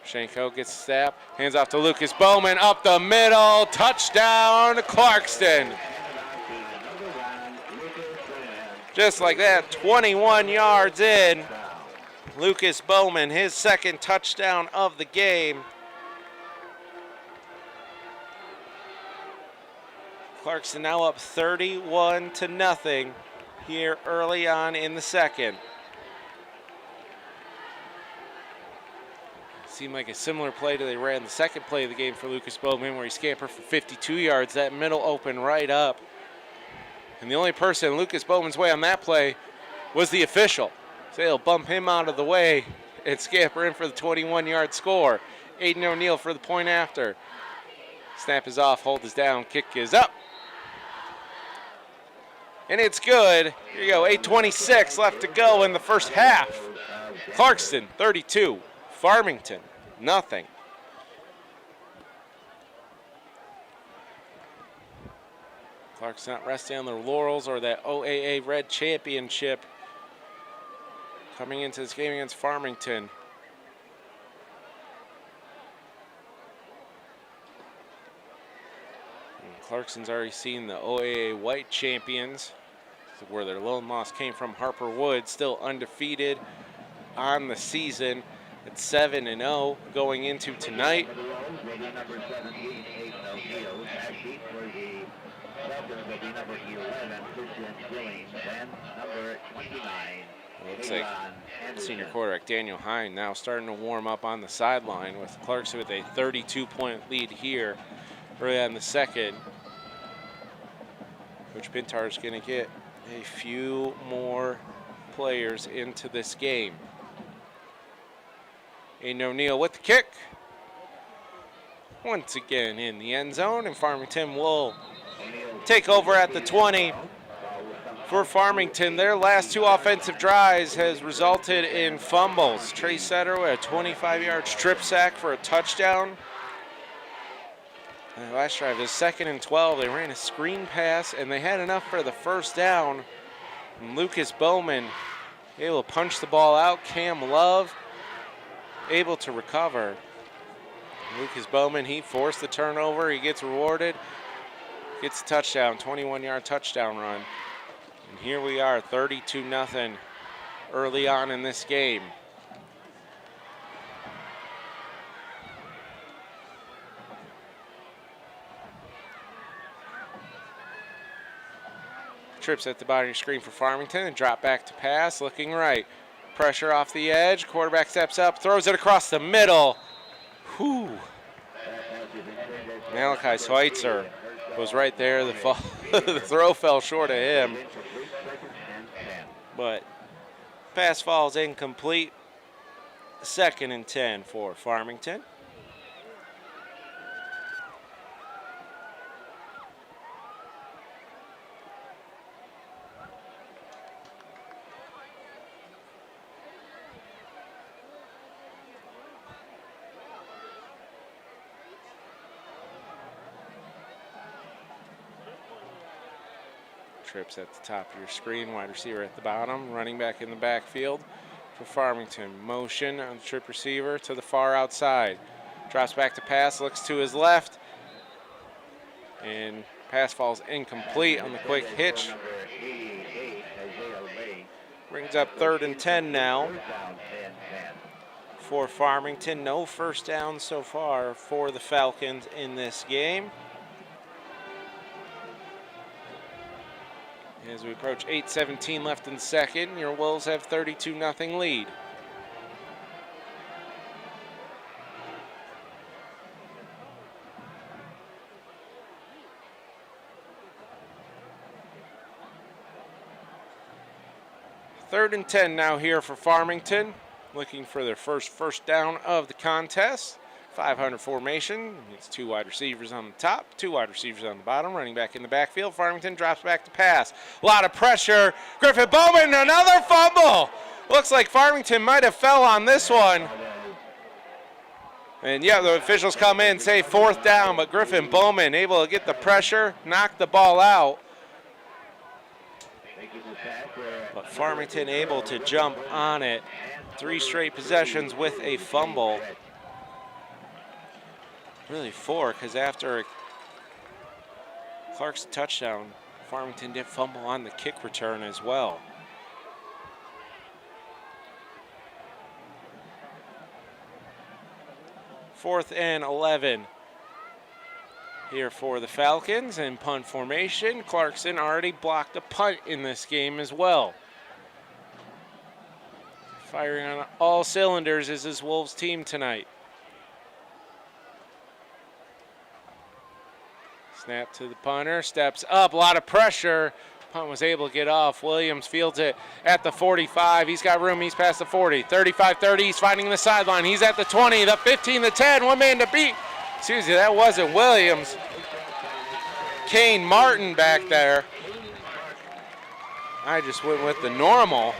Washenko gets a snap, hands off to Lucas Bowman, up the middle, touchdown Clarkston. Just like that, 21 yards in. Lucas Bowman, his 2nd touchdown of the game. Clarkston now up 31-0 here early on in the 2nd. Seemed like a similar play to they ran the 2nd play of the game for Lucas Bowman, where he scampered for 52 yards. That middle opened right up. And the only person in Lucas Bowman's way on that play was the official. So they'll bump him out of the way and scamper in for the 21-yard score. Aiden O'Neill for the point after. Snap is off, hold is down, kick is up. And it's good. Here you go, 8:26 left to go in the first half. Clarkston 32, Farmington nothing. Clarkston not resting on their laurels or that OAA Red Championship coming into this game against Farmington. And Clarkston's already seen the OAA White Champions, where their lone loss came from. Harper Wood, still undefeated on the season at 7-0 going into tonight. Looks like senior quarterback Daniel Hine now starting to warm up on the sideline, with Clarkston with a 32-point lead here early on the 2nd. Coach Pintar is going to get a few more players into this game. Aiden O'Neill with the kick. Once again in the end zone, and Farmington will take over at the 20. For Farmington, their last 2 offensive drives has resulted in fumbles. Trey Setter with a 25-yard strip sack for a touchdown. And the last drive, the 2nd and 12, they ran a screen pass, and they had enough for the 1st down. And Lucas Bowman able to punch the ball out. Cam Love able to recover. Lucas Bowman, he forced the turnover. He gets rewarded. Gets a touchdown, 21-yard touchdown run. And here we are, 32-0 early on in this game. Trips at the bottom of your screen for Farmington and drop back to pass, looking right. Pressure off the edge, quarterback steps up, throws it across the middle. Whew. Malachi Schweitzer was right there. The throw fell short of him. But pass falls incomplete. 2nd and 10 for Farmington. Trips at the top of your screen, wide receiver at the bottom, running back in the backfield for Farmington. Motion on the trip receiver to the far outside. Drops back to pass, looks to his left, and pass falls incomplete on the quick hitch. Brings up 3rd and 10 now for Farmington. No 1st down so far for the Falcons in this game. As we approach 8:17 left in the 2nd, your Wolves have 32-0 lead. 3rd and 10 now here for Farmington, looking for their first down of the contest. 500 formation. It's 2 wide receivers on the top, 2 wide receivers on the bottom, running back in the backfield. Farmington drops back to pass. A lot of pressure. Griffin Bowman, another fumble. Looks like Farmington might have fell on this one. And yeah, the officials come in, say 4th down, but Griffin Bowman able to get the pressure, knock the ball out. But Farmington able to jump on it. 3 straight possessions with a fumble. Really 4, because after Clark's touchdown, Farmington did fumble on the kick return as well. Fourth and 11 here for the Falcons in punt formation. Clarkston already blocked a punt in this game as well. Firing on all cylinders is this Wolves team tonight. Snap to the punter, steps up, a lot of pressure. Punt was able to get off. Williams fields it at the 45. He's got room, he's past the 40. 35-30, he's finding the sideline. He's at the 20, the 15, the 10, 1 man to beat. Excuse me, that wasn't Williams. Kane Martin back there. I just went with the normal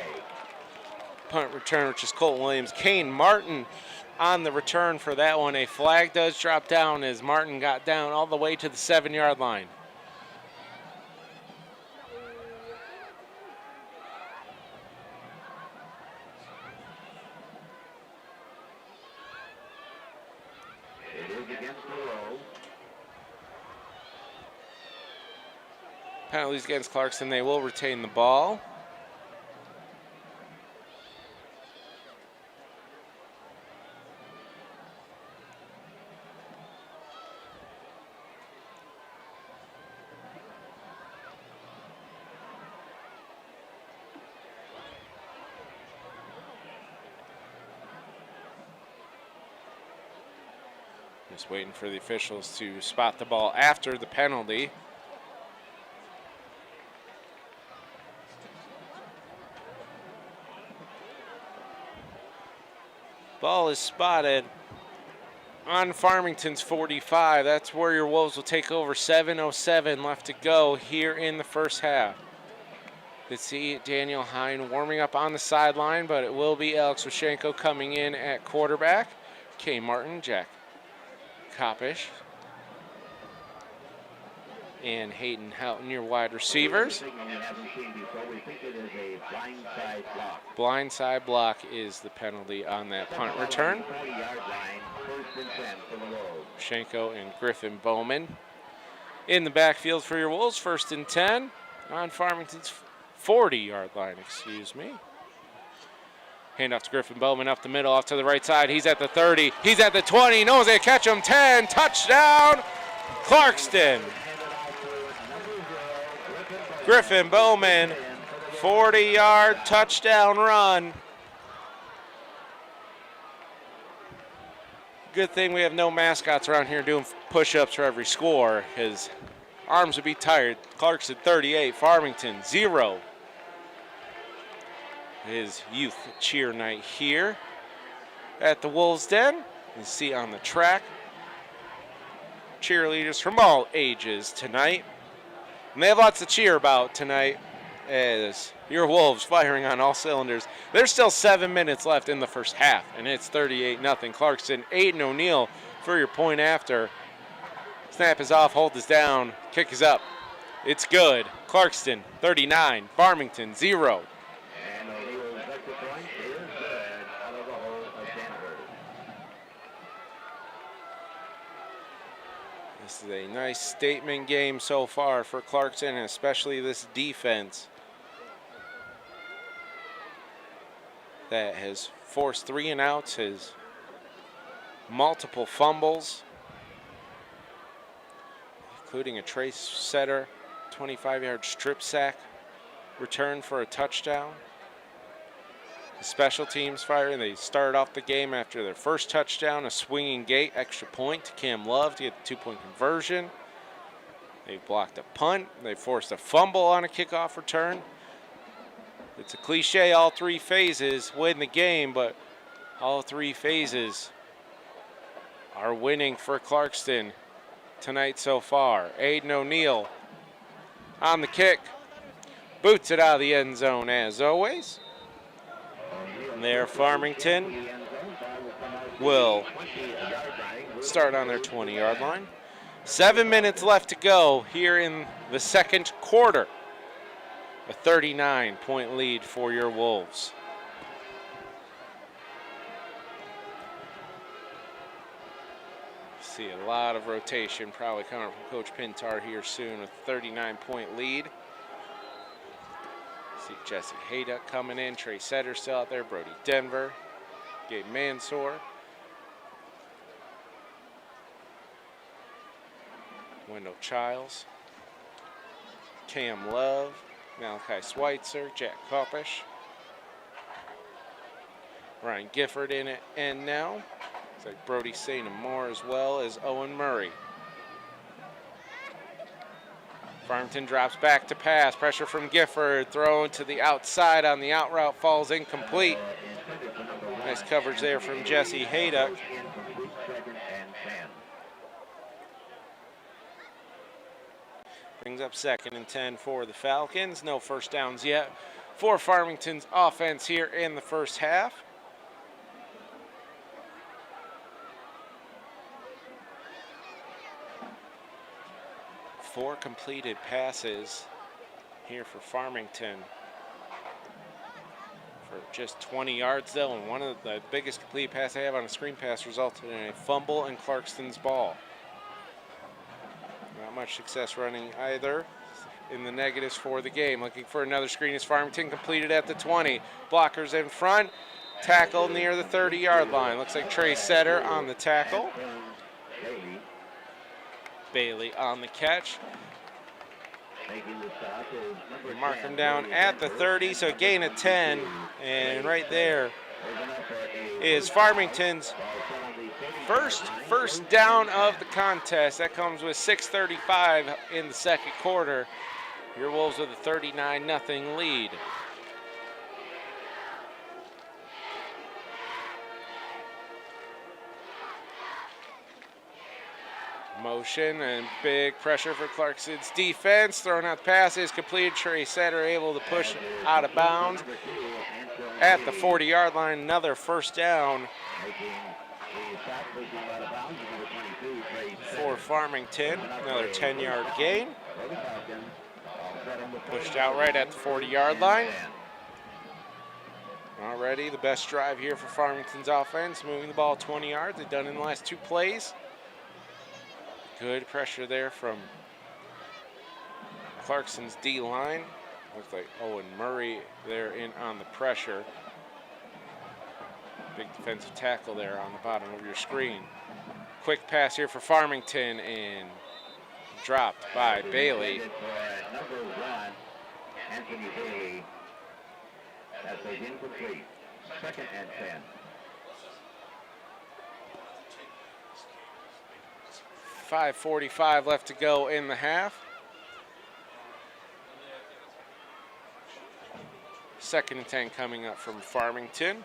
punt return, which is Colton Williams. Kane Martin on the return for that one. A flag does drop down as Martin got down all the way to the 7-yard line. Penalties against Clarkston. They will retain the ball. Just waiting for the officials to spot the ball after the penalty. Ball is spotted on Farmington's 45. That's where your Wolves will take over. 7:07 left to go here in the first half. Let's see Daniel Hine warming up on the sideline, but it will be Alex Washenko coming in at quarterback. K. Martin, Jack Kopish, and Hayden Houghton, your wide receivers. Blindside block is the penalty on that punt return. Shenko and Griffin Bowman in the backfield for your Wolves. 1st and 10 on Farmington's 40-yard line, excuse me. Hand off to Griffin Bowman up the middle, off to the right side. He's at the 30. He's at the 20. No one's going to catch him. 10. Touchdown, Clarkston. Griffin Bowman, 40-yard touchdown run. Good thing we have no mascots around here doing push-ups for every score. His arms would be tired. Clarkston 38, Farmington 0. His youth cheer night here at the Wolves Den. You see on the track cheerleaders from all ages tonight. And they have lots to cheer about tonight as your Wolves firing on all cylinders. There's still 7 minutes left in the first half, and it's 38-0. Clarkston, Aiden O'Neill for your point after. Snap is off, hold is down, kick is up. It's good. Clarkston, 39, Farmington, 0. And O'Neill's extra point is good out of the hole of Denver. This is a nice statement game so far for Clarkston, and especially this defense that has forced 3 and outs, has multiple fumbles, including a trace setter, 25-yard strip sack return for a touchdown. The special teams firing. They started off the game after their first touchdown, a swinging gate, extra point to Cam Love to get the 2-point conversion. They blocked a punt. They forced a fumble on a kickoff return. It's a cliche, all three phases win the game, but all three phases are winning for Clarkston tonight so far. Aiden O'Neill on the kick. Boots it out of the end zone as always. And there, Farmington will start on their 20-yard line. 7 minutes left to go here in the second quarter. A 39-point lead for your Wolves. See a lot of rotation probably coming from Coach Pintar here soon with a 39-point lead. See Jesse Hayduck coming in, Trey Setter still out there, Brody Denver, Gabe Mansour. Wendell Childs, Cam Love, Malachi Schweitzer, Jack Kopish, Ryan Gifford in it, and now it's like Brody St. Amour as well as Owen Murray. Farmington drops back to pass, pressure from Gifford, thrown to the outside on the out route, falls incomplete. Nice coverage there from Jesse Hayduck. Brings up 2nd and 10 for the Falcons. No first downs yet for Farmington's offense here in the first half. Four completed passes here for Farmington for just 20 yards though, and one of the biggest completed pass they have on a screen pass resulted in a fumble and Clarkston's ball. Not much success running either. In the negatives for the game. Looking for another screen as Farmington completed at the 20. Blockers in front. Tackle near the 30-yard line. Looks like Trey Setter on the tackle. Bailey on the catch. We mark him down at the 30, so a gain of 10. And right there is Farmington's first down of the contest. That comes with 6:35 in the second quarter. Your Wolves with a 39-0 lead. Motion and big pressure for Clarkson's defense. Throwing out the passes, completed. Trey Setter able to push out of bounds at the 40-yard line. Another first down for Farmington. Another 10-yard gain. Pushed out right at the 40-yard line. Already the best drive here for Farmington's offense, moving the ball 20 yards. They've done in the last two plays. Good pressure there from Clarkson's D-line. Looks like Owen Murray there in on the pressure. Big defensive tackle there on the bottom of your screen. Quick pass here for Farmington and dropped by Bailey. Number 1, Anthony Bailey. That's incomplete. 2nd and 10. .45 left to go in the half. 2nd and 10 coming up from Farmington.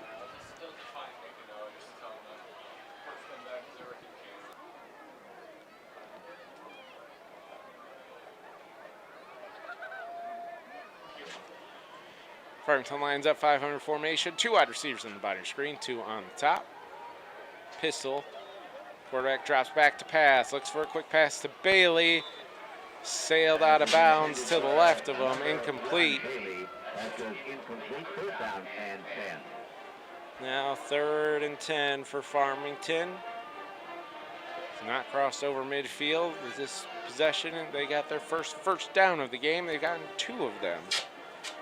Farmington lines up 500 formation. 2 wide receivers in the bottom of your screen, 2 on the top. Pistol. Quarterback drops back to pass. Looks for a quick pass to Bailey. Sailed out of bounds to the left of him. Incomplete. Now 3rd and 10 for Farmington. It's not crossed over midfield. With this possession, they got their first down of the game. They've gotten 2 of them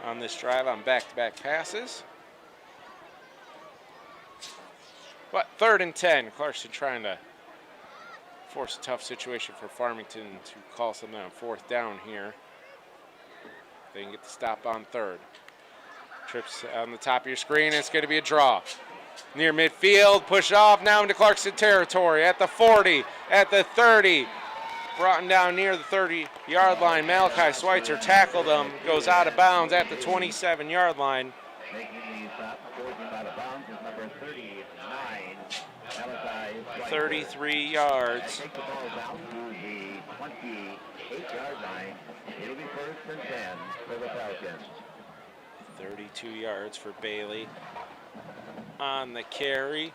on this drive on back-to-back passes. But 3rd and 10. Clarkston trying to force a tough situation for Farmington to call something on 4th down here. They can get the stop on 3rd. Trips on the top of your screen. It's going to be a draw. Near midfield, push off now into Clarkston territory at the 40, at the 30. brought him down near the 30-yard line. Malachi Schweitzer tackled him, goes out of bounds at the 27-yard line. Making the stop, forcing out of bounds is number 39, Malachi Schweitzer. 33 yards. Take the ball down to the 28-yard line. It'll be first and 10 for the Falcons. 32 yards for Bailey on the carry.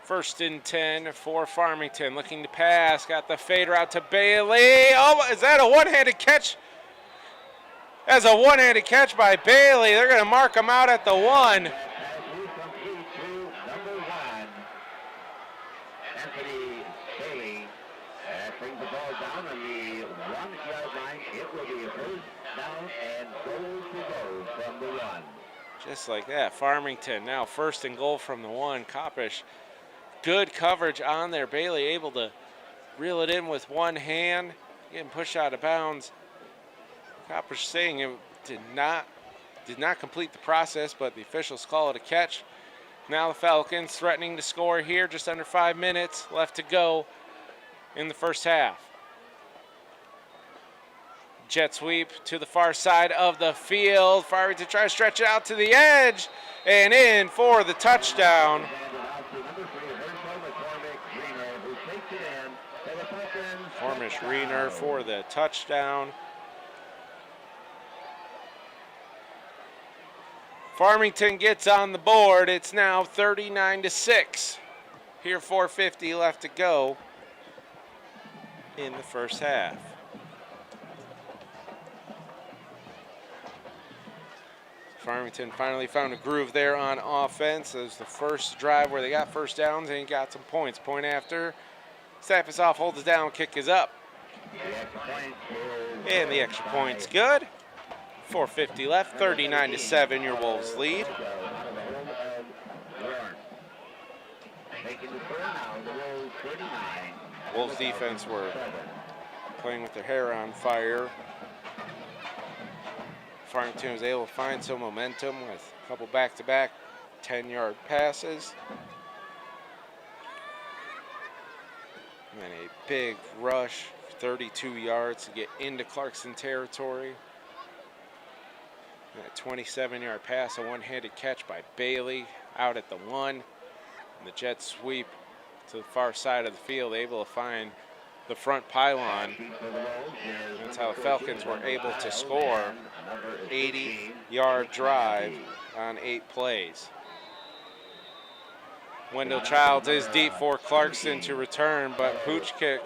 First and 10 for Farmington, looking to pass, got the fader out to Bailey. Oh, is that a one-handed catch? That's a one-handed catch by Bailey. They're going to mark him out at the 1. Anthony Bailey brings the ball down on the 1-yard line. It will be a first down and goal to go from the 1. Just like that, Farmington now first and goal from the 1. Kopish, good coverage on there. Bailey able to reel it in with one hand, getting pushed out of bounds. Kopish saying it did not complete the process, but the officials call it a catch. Now the Falcons threatening to score here, just under 5 minutes left to go in the first half. Jet sweep to the far side of the field. Farmington tries to stretch it out to the edge and in for the touchdown. Cormish Reener for the touchdown. Farmington gets on the board. It's now 39-6. Here 4:50 left to go in the first half. Farmington finally found a groove there on offense. It was the first drive where they got first downs and got some points. Point after. Snap is off, holds it down, kick is up. And the extra point's good. 4:50 left, 39-7, your Wolves lead. Wolves defense were playing with their hair on fire. Farmington was able to find some momentum with a couple back-to-back 10-yard passes. And then a big rush, 32 yards to get into Clarkston territory. And a 27-yard pass, a one-handed catch by Bailey out at the 1. And the jet sweep to the far side of the field, able to find the front pylon. That's how the Falcons were able to score 80-yard drive on 8 plays. Wendell Childs is deep for Clarkston to return, but pooch kick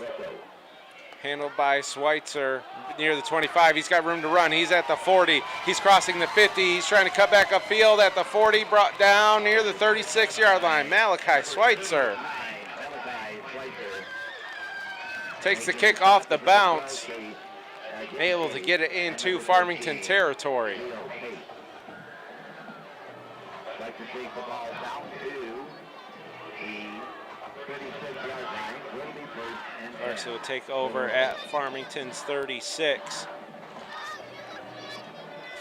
handled by Schweitzer near the 25. He's got room to run. He's at the 40. He's crossing the 50. He's trying to cut back upfield at the 40, brought down near the 36-yard line. Malachi Schweitzer takes the kick off the bounce, able to get it into Farmington territory. Clarkston will take over at Farmington's 36.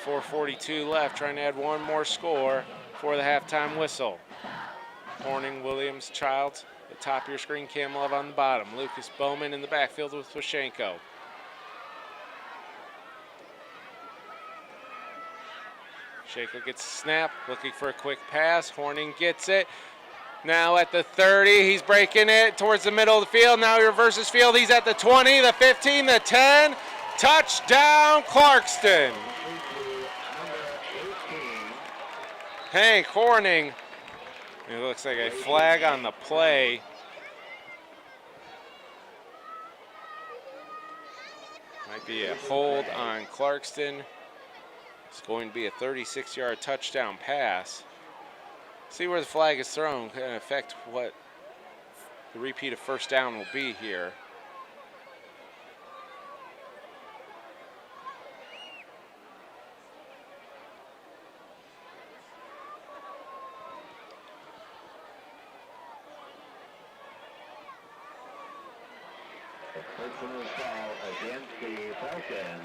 4:42 left, trying to add one more score for the halftime whistle. Horning, Williams, Childs, the top of your screen, Cam Love on the bottom. Lucas Bowman in the backfield with Washenko. Washenko gets a snap, looking for a quick pass. Horning gets it. Now at the 30, he's breaking it towards the middle of the field. Now he reverses field. He's at the 20, the 15, the 10. Touchdown, Clarkston. Hank Horning. It looks like a flag on the play. Might be a hold on Clarkston. It's going to be a 36-yard touchdown pass. See where the flag is thrown can affect what the repeat of first down will be here. Personal foul against the Falcons.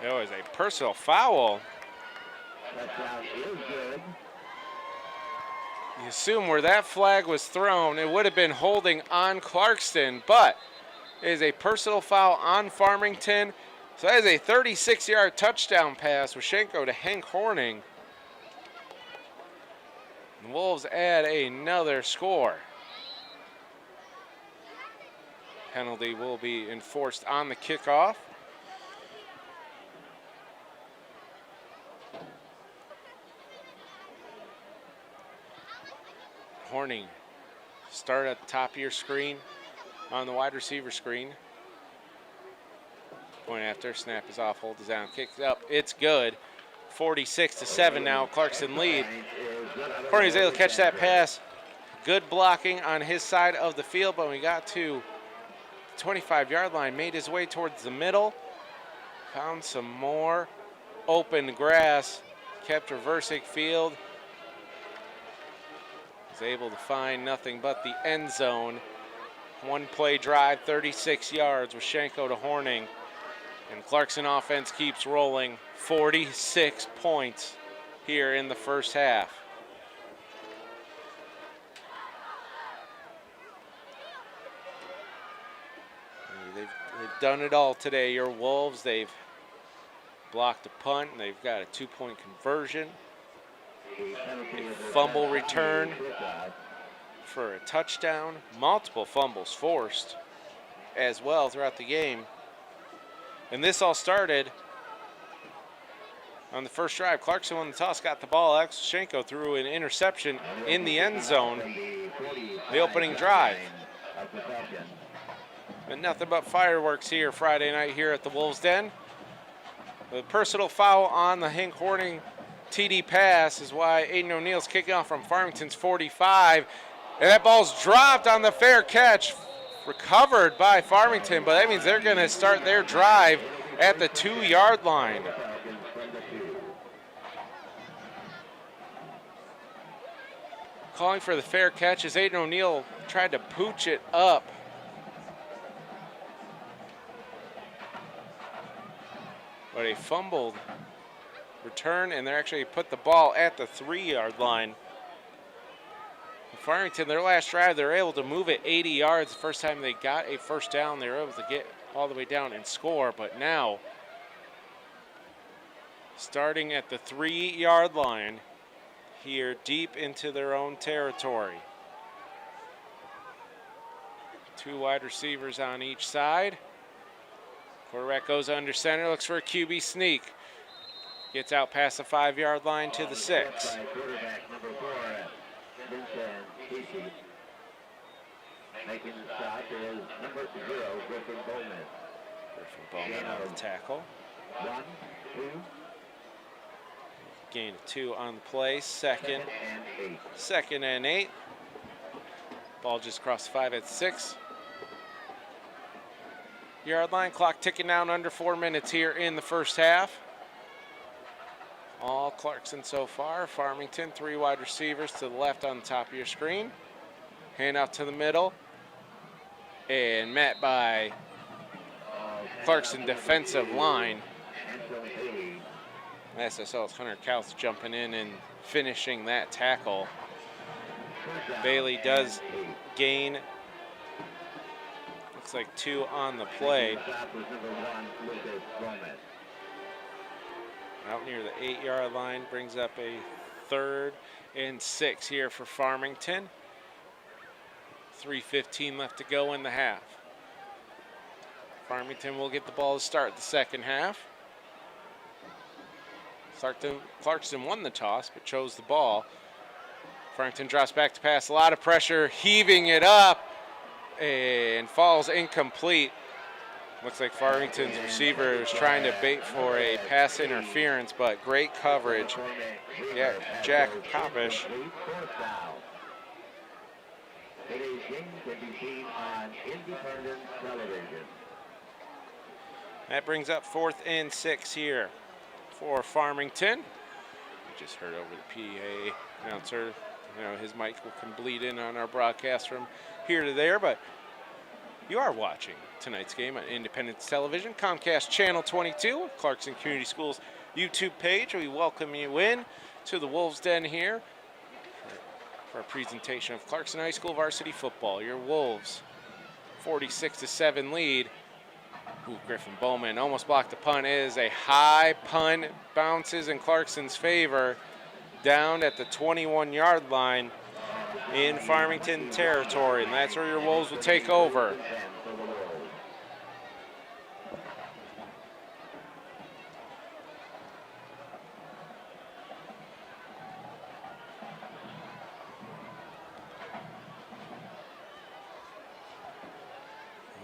It was a personal foul. Touchdown is good. You assume where that flag was thrown, it would have been holding on Clarkston, but it is a personal foul on Farmington. So that is a 36-yard touchdown pass with Shenko to Hank Horning. The Wolves add another score. Penalty will be enforced on the kickoff. Horning, start at the top of your screen on the wide receiver screen. Point after, snap is off, hold is down, kicks up, it's good. 46-7 now, Clarkston lead. Horning is able to catch that pass. Good blocking on his side of the field, but when he got to the 25-yard line, made his way towards the middle, found some more open grass, kept reversing field. Was able to find nothing but the end zone. One play drive, 36 yards with Shenko to Horning. And Clarkston offense keeps rolling. 46 points here in the first half. They've done it all today, your Wolves. They've blocked a punt. They've got a 2-point conversion. A fumble return for a touchdown. Multiple fumbles forced as well throughout the game. And this all started on the first drive. Clarkston won the toss, got the ball. Alex Shenko threw an interception in the end zone. The opening drive. And nothing but fireworks here Friday night here at the Wolves' Den. The personal foul on the Hank Horning TD pass is why Aiden O'Neill's kicking off from Farmington's 45. And that ball's dropped on the fair catch. Recovered by Farmington, but that means they're going to start their drive at the 2-yard line. Calling for the fair catch as Aiden O'Neill tried to pooch it up. But a fumbled return, and they actually put the ball at the 3-yard line. Farmington, their last drive, they were able to move it 80 yards. The first time they got a first down, they were able to get all the way down and score. But now, starting at the 3-yard line, here deep into their own territory. 2 wide receivers on each side. Quarterback goes under center, looks for a QB sneak. Gets out past the 5-yard line to the 6. Making the stop is number 0, Griffin Bowman. Griffin Bowman on the tackle. 1, 2. Gain of 2 on the play. Second and 8. Ball just crossed 5 at 6-yard line. Clock ticking down under 4 minutes here in the first half. All Clarkston so far. Farmington, 3 wide receivers to the left on the top of your screen. Hand off to the middle. And met by Clarkston defensive line. SSL's Hunter Kauth jumping in and finishing that tackle. Bailey does gain, looks like 2 on the play. Out near the 8-yard line, brings up a 3rd and 6 here for Farmington. 3:15 left to go in the half. Farmington will get the ball to start the second half. Clarkston won the toss, but chose the ball. Farmington drops back to pass. A lot of pressure, heaving it up, and falls incomplete. Looks like Farmington's receiver is trying to bait for a pass interference, but great coverage. Yeah, Jack Kopish. Today's game can be seen on independent television. That brings up 4th and 6 here for Farmington. We just heard over the PA announcer. You know, his mic can bleed in on our broadcast from here to there, but You are watching tonight's game on Independence Television, Comcast Channel 22, Clarkston Community Schools YouTube page. We welcome you in to the Wolves Den here for a presentation of Clarkston High School varsity football. Your Wolves, 46-7 lead. Ooh, Griffin Bowman almost blocked the punt. It is a high punt, bounces in Clarkston's favor down at the 21-yard line in Farmington territory, and that's where your Wolves will take over.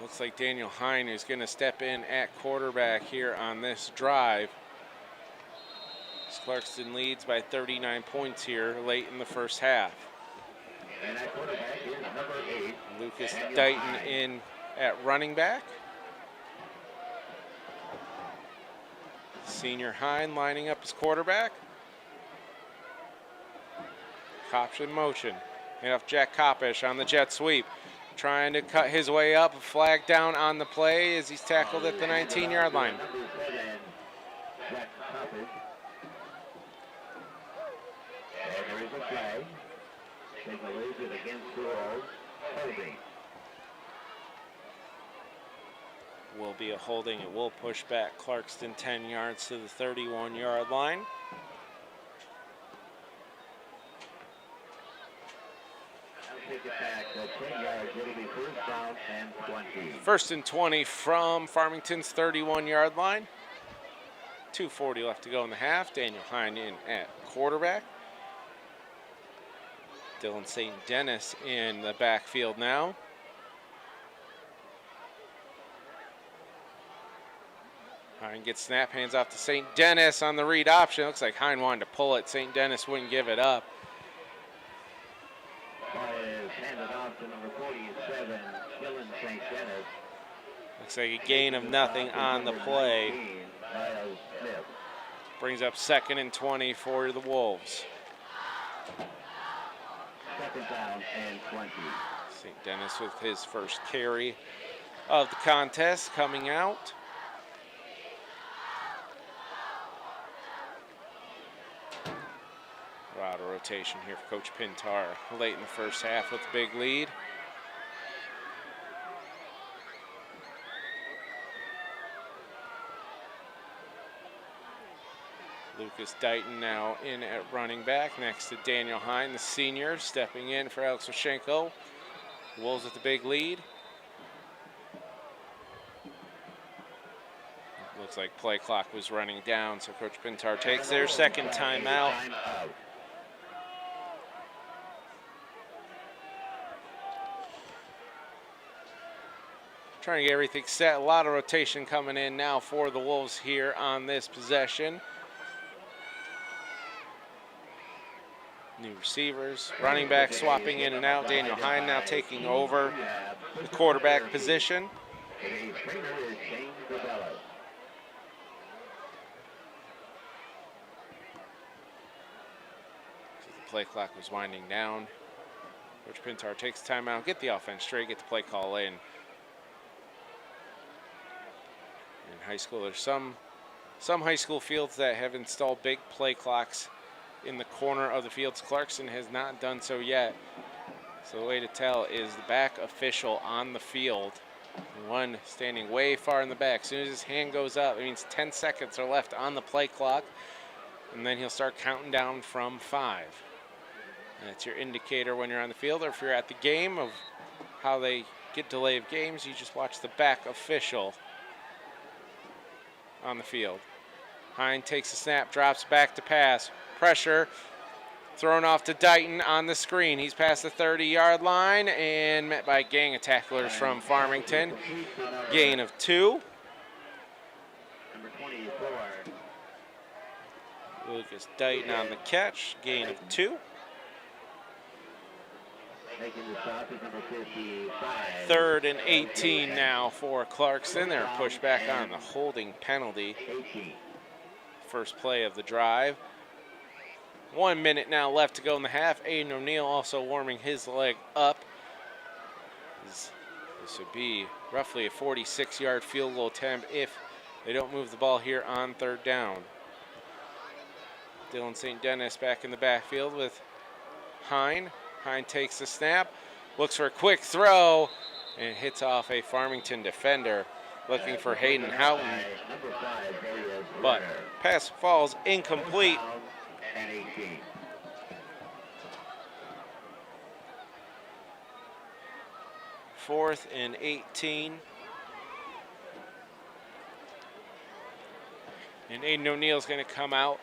Looks like Daniel Hine is going to step in at quarterback here on this drive. Clarkston leads by 39 points here late in the first half. And that quarterback is number 8. Lucas Dighton in at running back. Senior Hine lining up as quarterback. Kopsh in motion. And off Jack Kopish on the jet sweep. Trying to cut his way up. A flag down on the play as he's tackled at the 19-yard line. Jack Kopish. And there is a flag. Signal is it against the Wolves. Holding. Will be a holding. It will push back Clarkston 10 yards to the 31-yard line. Take it back 10 yards. It'll be first down and 20. First and 20 from Farmington's 31-yard line. 2:40 left to go in the half. Daniel Hine in at quarterback. Dylan St. Dennis in the backfield now. Hine gets snap, hands off to St. Dennis on the read option. Looks like Hine wanted to pull it. St. Dennis wouldn't give it up. Ball is handed off to number 47, Dylan St. Dennis. Looks like a gain of nothing on the play. 19, Miles Smith. Brings up 2nd and 20 for the Wolves. 2nd down and 20. St. Dennis with his first carry of the contest coming out. Out of rotation here for Coach Pintar late in the first half with a big lead. Lucas Dighton now in at running back next to Daniel Hine, the senior, stepping in for Alex Washenko. Wolves with the big lead. Looks like play clock was running down, so Coach Pintar takes their second timeout. Trying to get everything set. A lot of rotation coming in now for the Wolves here on this possession. New receivers, running back swapping in and out. Daniel Hine now taking over the quarterback position. The play clock was winding down. Coach Pintar takes timeout, get the offense straight, get the play call in. In high school, there's some high school fields that have installed big play clocks in the corner of the fields. Clarkston has not done so yet. So the way to tell is the back official on the field, the one standing way far in the back. As soon as his hand goes up, it means 10 seconds are left on the play clock, and then he'll start counting down from 5. And that's your indicator when you're on the field, or if you're at the game of how they get delay of games, you just watch the back official on the field. Hine takes a snap, drops back to pass. Pressure, thrown off to Dighton on the screen. He's past the 30-yard line and met by a gang of tacklers from Farmington. Gain of 2. Number 24. Lucas Dighton on the catch, gain of 2. Making the stop is number 55. 3rd and 18 now for Clarkston. They're pushed back on the holding penalty. 18. First play of the drive. 1 minute now left to go in the half. Aiden O'Neill also warming his leg up. This would be roughly a 46-yard field goal attempt if they don't move the ball here on third down. Dylan St. Dennis back in the backfield with Hine. Hine takes the snap, looks for a quick throw, and hits off a Farmington defender looking for Hayden Houghton. But pass falls incomplete. 4th and 18. And Aiden O'Neill's going to come out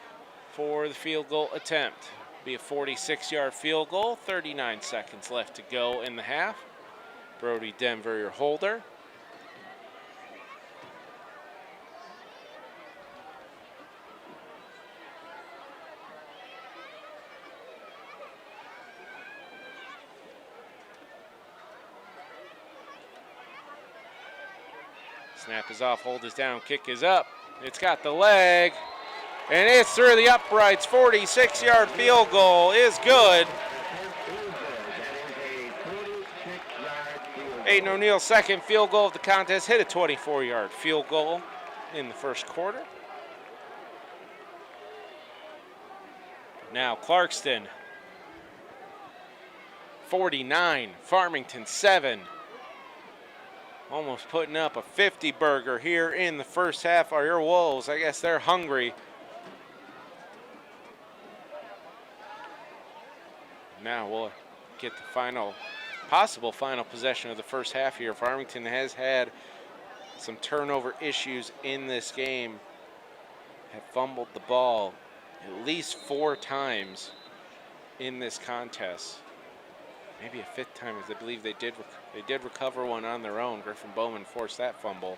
for the field goal attempt. Be a 46-yard field goal, 39 seconds left to go in the half. Brody Denver, your holder. Snap is off, hold is down, kick is up. It's got the leg, and it's through the uprights. 46-yard field goal is good. Aiden O'Neill's second field goal of the contest, hit a 24-yard field goal in the first quarter. Now Clarkston, 49, Farmington 7. Almost putting up a 50-burger here in the first half. Are your Wolves? I guess they're hungry. Now we'll get the possible final possession of the first half here. Farmington has had some turnover issues in this game. Have fumbled the ball at least 4 times in this contest. Maybe a 5th time, as I believe they did recover one on their own. Griffin Bowman forced that fumble.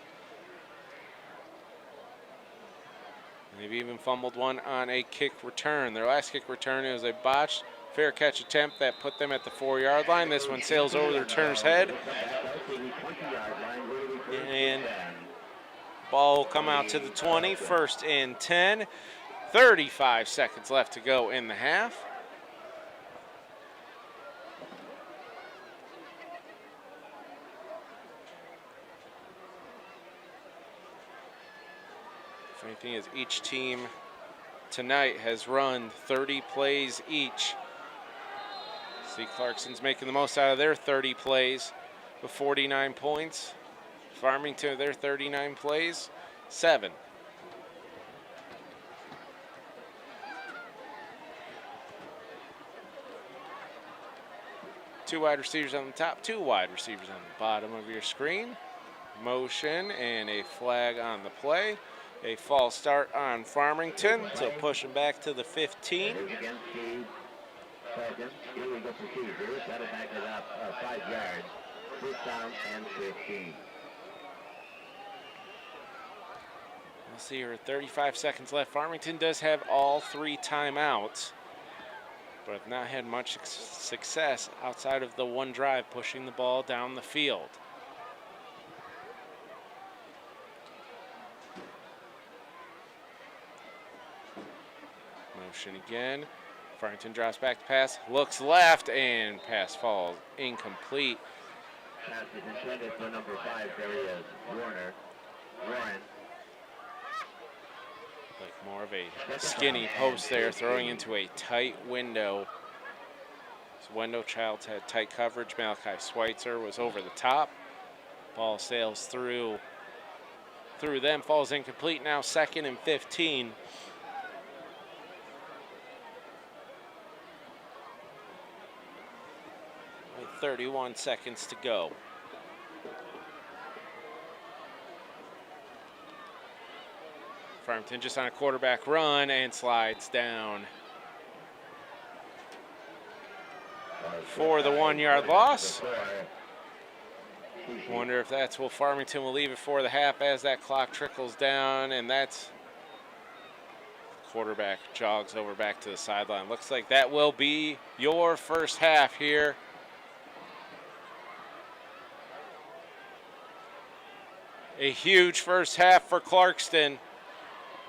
And they've even fumbled one on a kick return. Their last kick return was a botched fair catch attempt that put them at the 4-yard line. This one sails over the returner's head. And ball will come out to the 20, 1st and 10. 35 seconds left to go in the half. Funny thing is, each team tonight has run 30 plays each. See, Clarkston's making the most out of their 30 plays with 49 points. Farmington, their 39 plays, 7. Two wide receivers on the top, 2 wide receivers on the bottom of your screen. Motion and a flag on the play. A false start on Farmington, so push them back to the 15. We'll see here, 35 seconds left. Farmington does have all 3 timeouts, but have not had much success outside of the one drive pushing the ball down the field. Motion again. Farmington drops back to pass, looks left, and pass falls incomplete. Pass is intended for number 5, there is Warren. Like more of a skinny post there, throwing into a tight window. So Wendell Childs had tight coverage. Malachi Schweitzer was over the top. Ball sails through them, falls incomplete. Now 2nd and 15. With 31 seconds to go. Farmington just on a quarterback run and slides down for the 1-yard loss. Wonder if that's what Farmington will leave it for the half as that clock trickles down, and that's quarterback jogs over back to the sideline. Looks like that will be your first half here. A huge first half for Clarkston.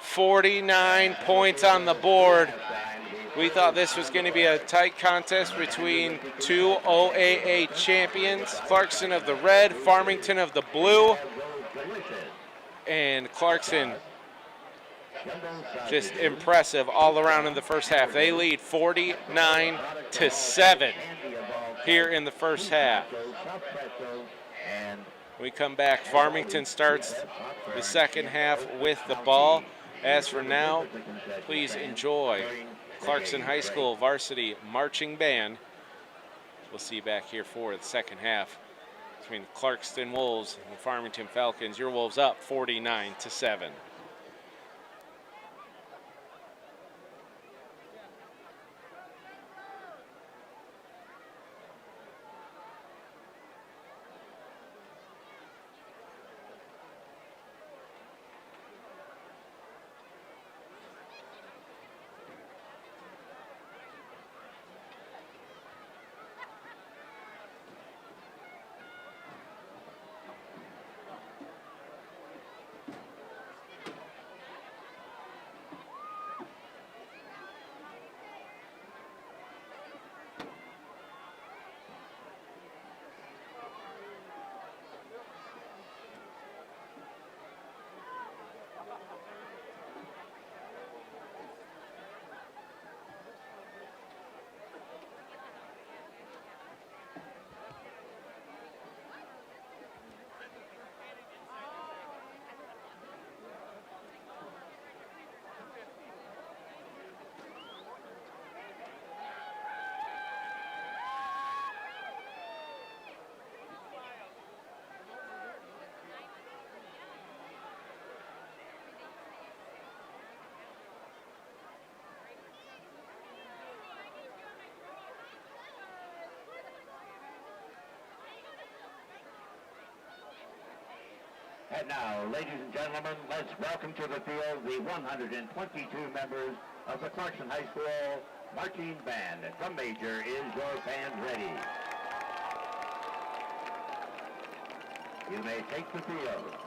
49 points on the board. We thought this was going to be a tight contest between two OAA champions, Clarkston of the red, Farmington of the blue, and Clarkston just impressive all around in the first half. They lead 49-7 here in the first half. We come back, Farmington starts the second half with the ball. As for now, please enjoy Clarkston High School Varsity Marching Band. We'll see you back here for the second half between the Clarkston Wolves and the Farmington Falcons. Your Wolves up 49-7. And now, ladies and gentlemen, let's welcome to the field the 122 members of the Clarkston High School Marching Band. Drum major, is your band ready? You may take the field.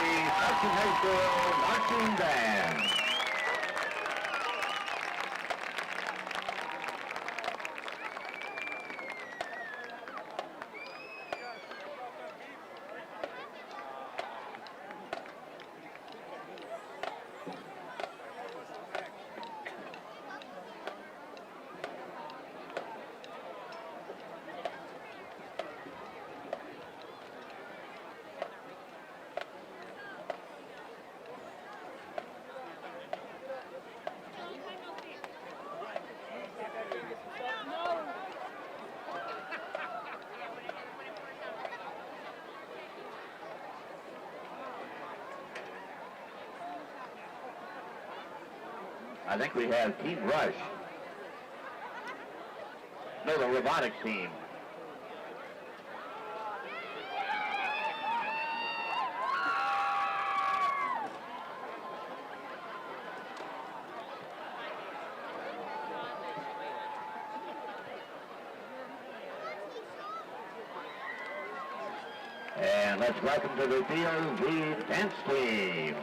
the Clarkston High School Marching Band. I think we have Team Rush. No, the robotics team. And let's welcome to the field the dance team.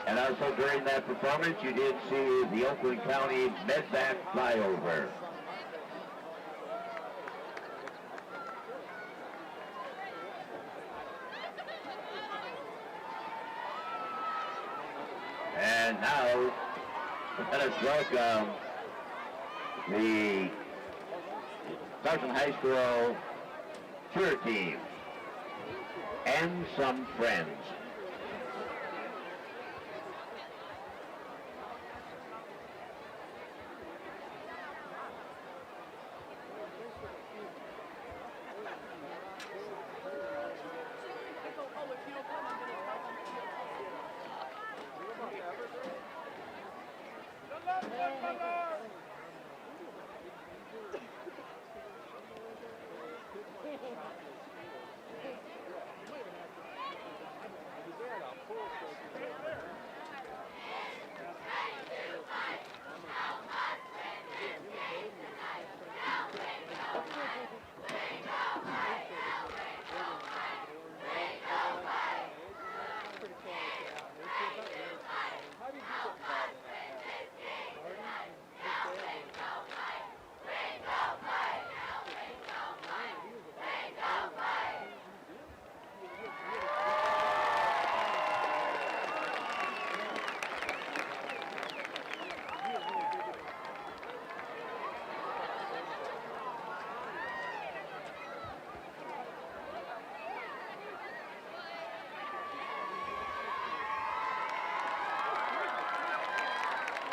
And also during that performance, you did see the Oakland County Medvac flyover. And now, let us welcome the Clarkston High School cheer team and some friends.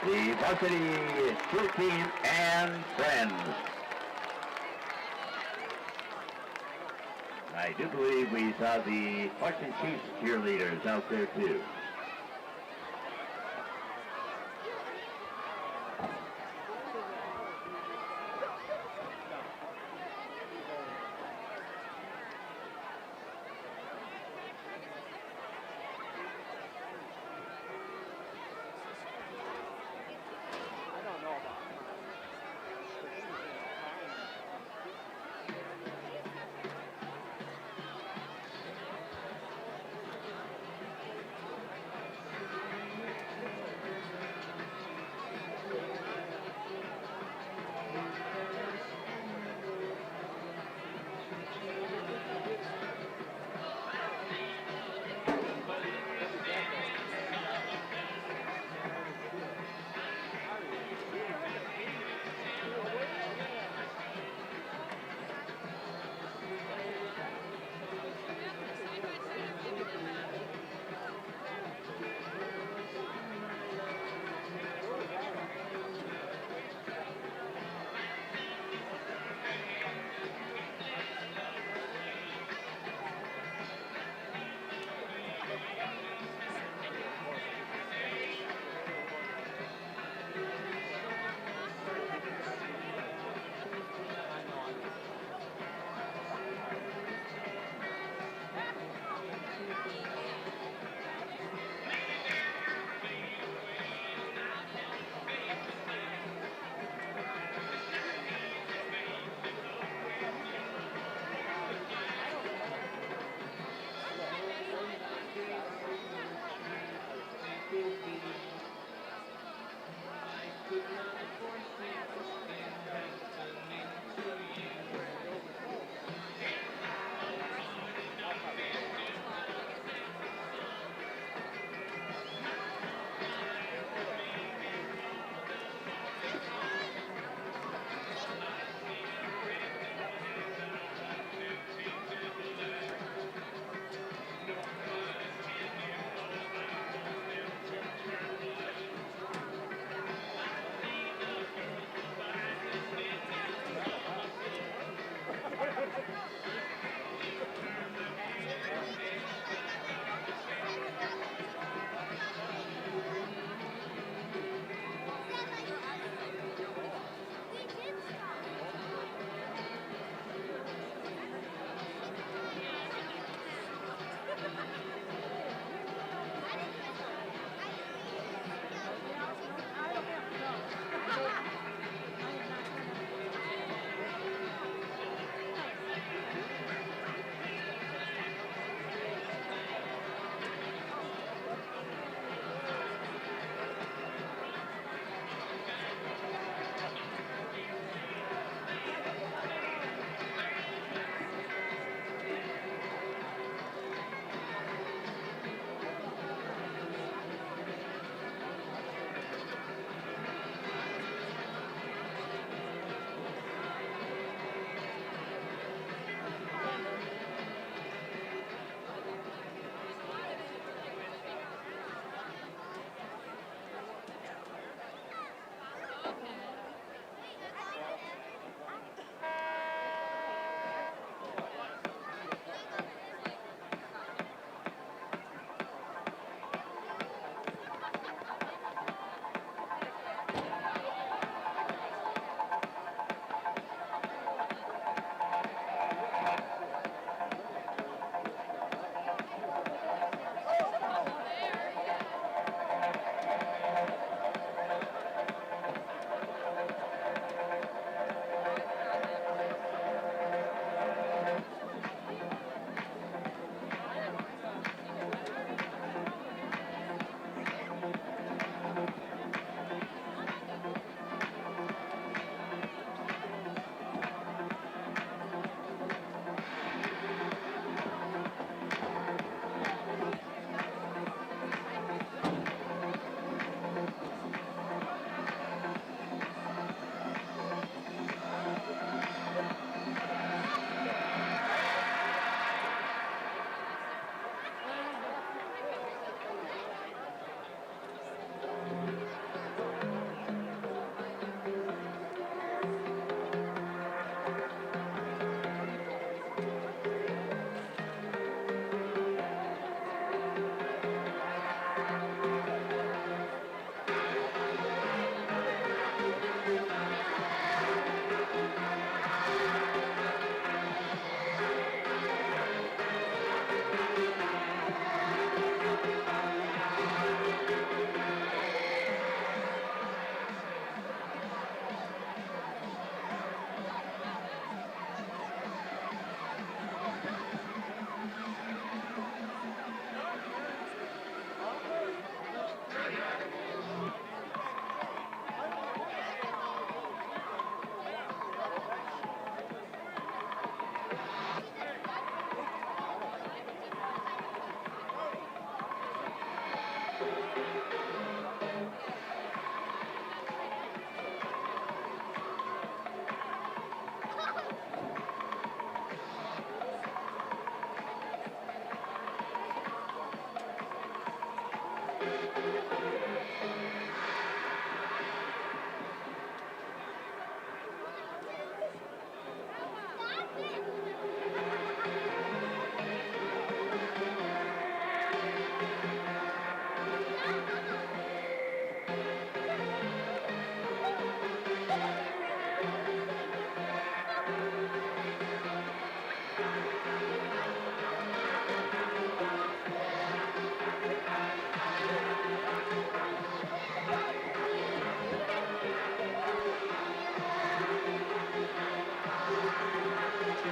The varsity cheer team and friends. I do believe we saw the Clarkston Chiefs cheerleaders out there too.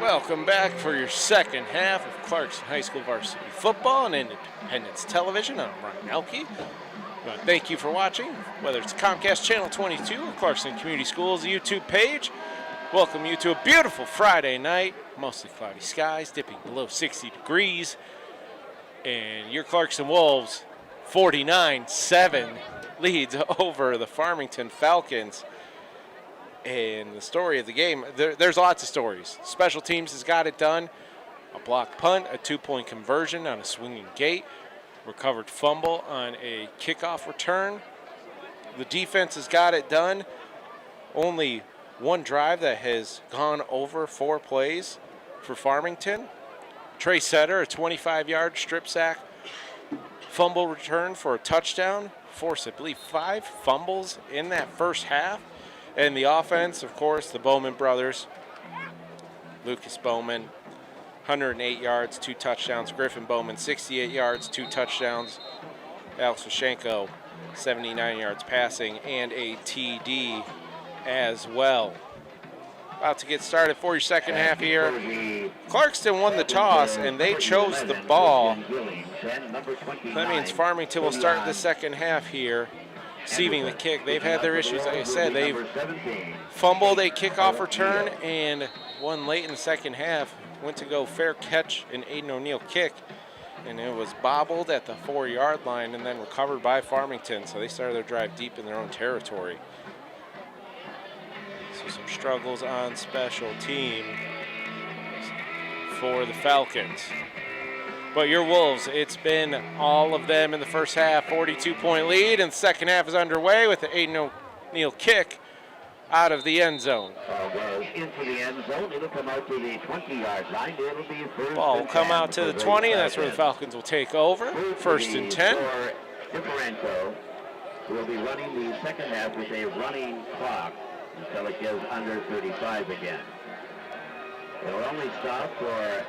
Welcome back for your second half of Clarkston High School varsity football on Independence Television. I'm Ryan Elke. Thank you for watching, whether it's Comcast Channel 22 or Clarkston Community Schools YouTube page. Welcome you to a beautiful Friday night, mostly cloudy skies, dipping below 60 degrees. And your Clarkston Wolves, 49-7, leads over the Farmington Falcons. And the story of the game, there's lots of stories. Special teams has got it done. A block punt, a 2-point conversion on a swinging gate, recovered fumble on a kickoff return. The defense has got it done. Only one drive that has gone over 4 plays for Farmington. Trey Setter, a 25-yard strip sack, fumble return for a touchdown. Forced, I believe, 5 fumbles in that first half. And the offense, of course, the Bowman brothers. Lucas Bowman, 108 yards, 2 touchdowns. Griffin Bowman, 68 yards, 2 touchdowns. Alex Washenko, 79 yards passing, and a TD as well. About to get started for your second half here. Clarkston won the toss, and they chose the ball. That means Farmington will start the second half here, receiving the kick. They've had their issues. Like I said, they've fumbled a kickoff return, and one late in the second half went to go fair catch an Aiden O'Neill kick, and it was bobbled at the 4-yard line and then recovered by Farmington. So they started their drive deep in their own territory. So some struggles on special team for the Falcons. But your Wolves, it's been all of them in the first half, 42-point lead, and the second half is underway with the Aiden O'Neill kick out of the end zone. Into the end zone, it'll come out to the 20-yard line. It'll be first. Ball will come out to the 20, and that's where the Falcons will take over. First and 10. Differential will be running the second half with a running clock until it gets under 35 again. It'll only stop for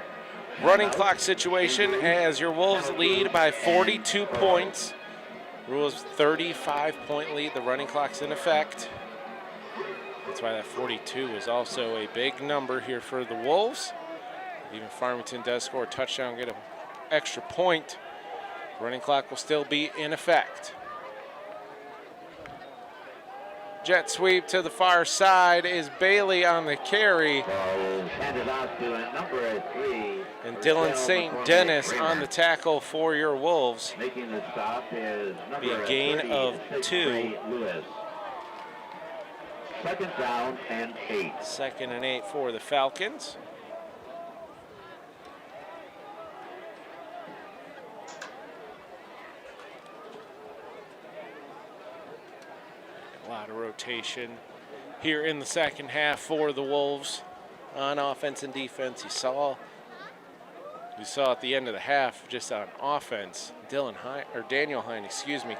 running clock situation as your Wolves lead by 42 points. Rules 35-point lead. The running clock's in effect. That's why that 42 is also a big number here for the Wolves. Even Farmington does score a touchdown, get an extra point. The running clock will still be in effect. Jet sweep to the far side is Bailey on the carry. Handed off to number 3. And Dylan St. Dennis on the tackle for your Wolves. Making the stop is be a gain of 2. Lewis. Second down and 8. Second and 8 for the Falcons. A lot of rotation here in the second half for the Wolves on offense and defense. You saw at the end of the half, just on offense, Daniel Hine,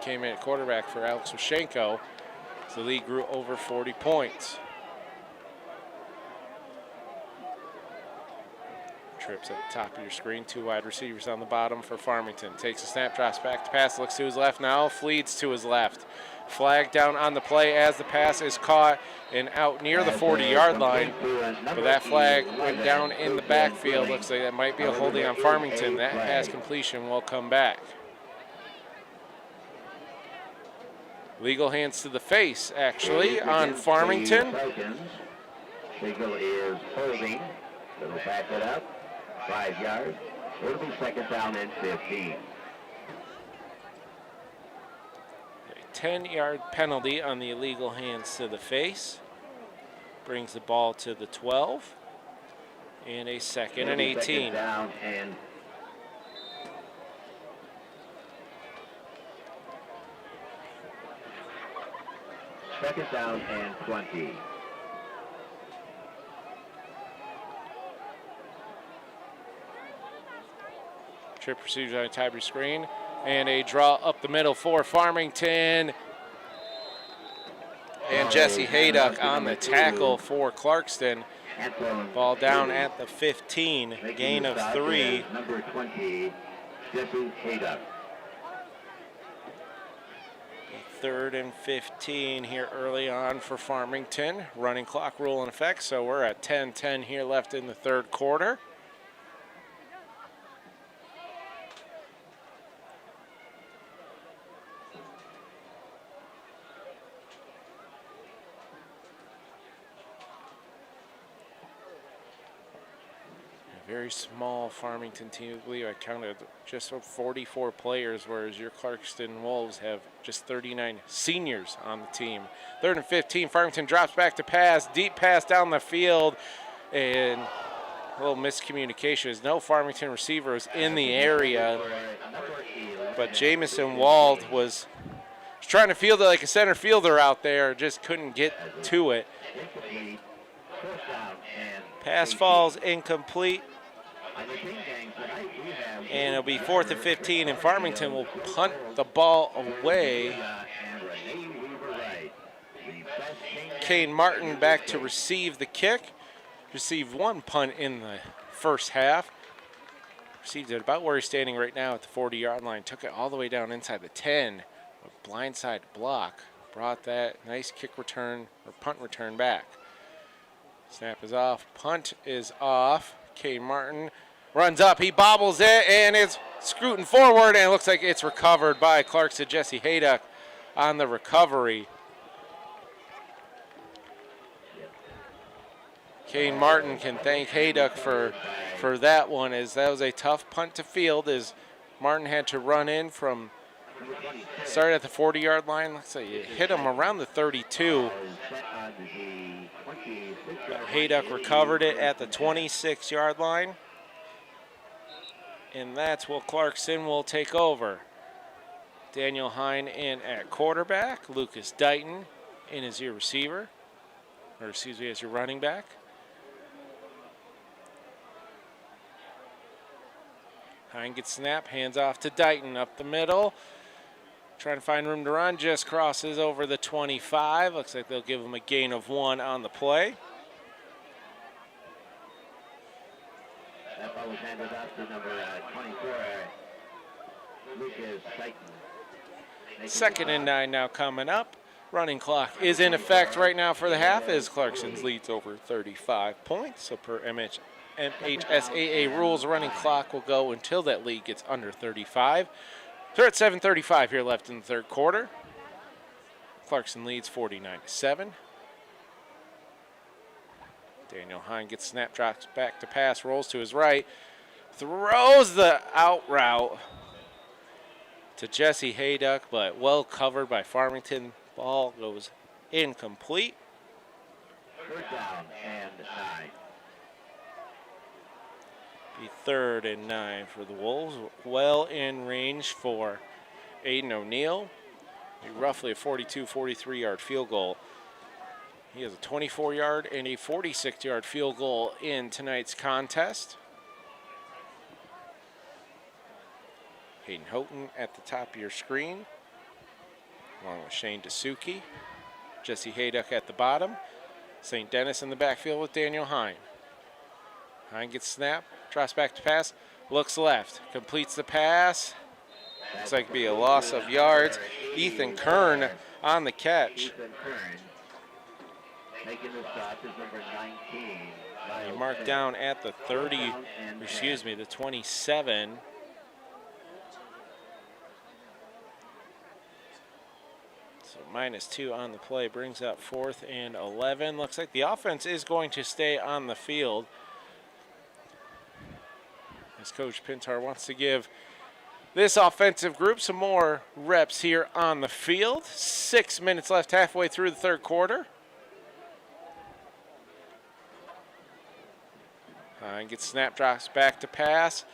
came in at quarterback for Alex Washenko. So the league grew over 40 points. Trips at the top of your screen. 2 wide receivers on the bottom for Farmington. Takes a snap, drops back to pass, looks to his left now, fleets to his left. Flag down on the play as the pass is caught and out near the 40-yard line. But that flag went down in the backfield. Looks like that might be a holding on Farmington. That pass completion will come back. Legal hands to the face, actually, on Farmington. Legal is holding. It'll back it up. 5 yards. It'll be second down and 15. A 10-yard penalty on the illegal hands to the face. Brings the ball to the 12. And a second and 18. Second down and second down and 20. Trip procedures on a type screen. And a draw up the middle for Farmington. And Jesse Hayduck on the tackle for Clarkston. Ball down at the 15, gain of 3. Number 20, Jesse Hayduck. 3rd and 15 here early on for Farmington. Running clock rule in effect, so we're at 10:10 here left in the 3rd quarter. Very small Farmington team. I believe I counted just 44 players, whereas your Clarkston Wolves have just 39 seniors on the team. 3rd and 15, Farmington drops back to pass, deep pass down the field, and a little miscommunication as no Farmington receiver was in the area, but Jamison Wald was trying to field it like a center fielder out there, just couldn't get to it. Pass falls incomplete. And it'll be 4th and 15, and Farmington will punt the ball away. Kane Martin back to receive the kick. Received 1 punt in the first half. Received it about where he's standing right now at the 40-yard line. Took it all the way down inside the 10. A blindside block. Brought that nice kick return or punt return back. Snap is off. Punt is off. Kane Martin runs up, he bobbles it, and it's scooting forward, and it looks like it's recovered by Clarkston. Jesse Hayduck on the recovery. Kane Martin can thank Hayduck for that one, as that was a tough punt to field, as Martin had to run in from, started at the 40-yard line. Looks like it hit him around the 32. But Hayduck recovered it at the 26-yard line. And that's what Clarkston will take over. Daniel Hine in at quarterback. Lucas Dighton in as your receiver. Or excuse me, as your running back. Hine gets snap, hands off to Dighton up the middle. Trying to find room to run, just crosses over the 25. Looks like they'll give him a gain of 1 on the play. That ball was handed off to number 24, Lucas Dighton. 2nd and 9 now coming up. Running clock is in effect right now for the half, as Clarkston's leads over 35 points. So per MHSAA rules, running clock will go until that lead gets under 35. So we're at 7:35 here left in the 3rd quarter. Clarkston leads 49-7. Daniel Hine gets snap, drops back to pass, rolls to his right, throws the out route to Jesse Hayduck, but well covered by Farmington. Ball goes incomplete. 3rd down and 9. Be 3rd and 9 for the Wolves. Well in range for Aiden O'Neill. Roughly a 42, 43-yard field goal. He has a 24-yard and a 46-yard field goal in tonight's contest. Hayden Houghton at the top of your screen, along with Shane Dasuki. Jesse Hayduck at the bottom. St. Dennis in the backfield with Daniel Hine. Hine gets snap, drops back to pass, looks left, completes the pass. Looks like it'd be a loss of yards. Ethan Kern on the catch. Making the stop is number 19. He marked down at the 30, excuse me, the 27. So -2 on the play brings up 4th and 11. Looks like the offense is going to stay on the field, as Coach Pintar wants to give this offensive group some more reps here on the field. 6 minutes left halfway through the 3rd quarter. And gets snap, drops back to pass.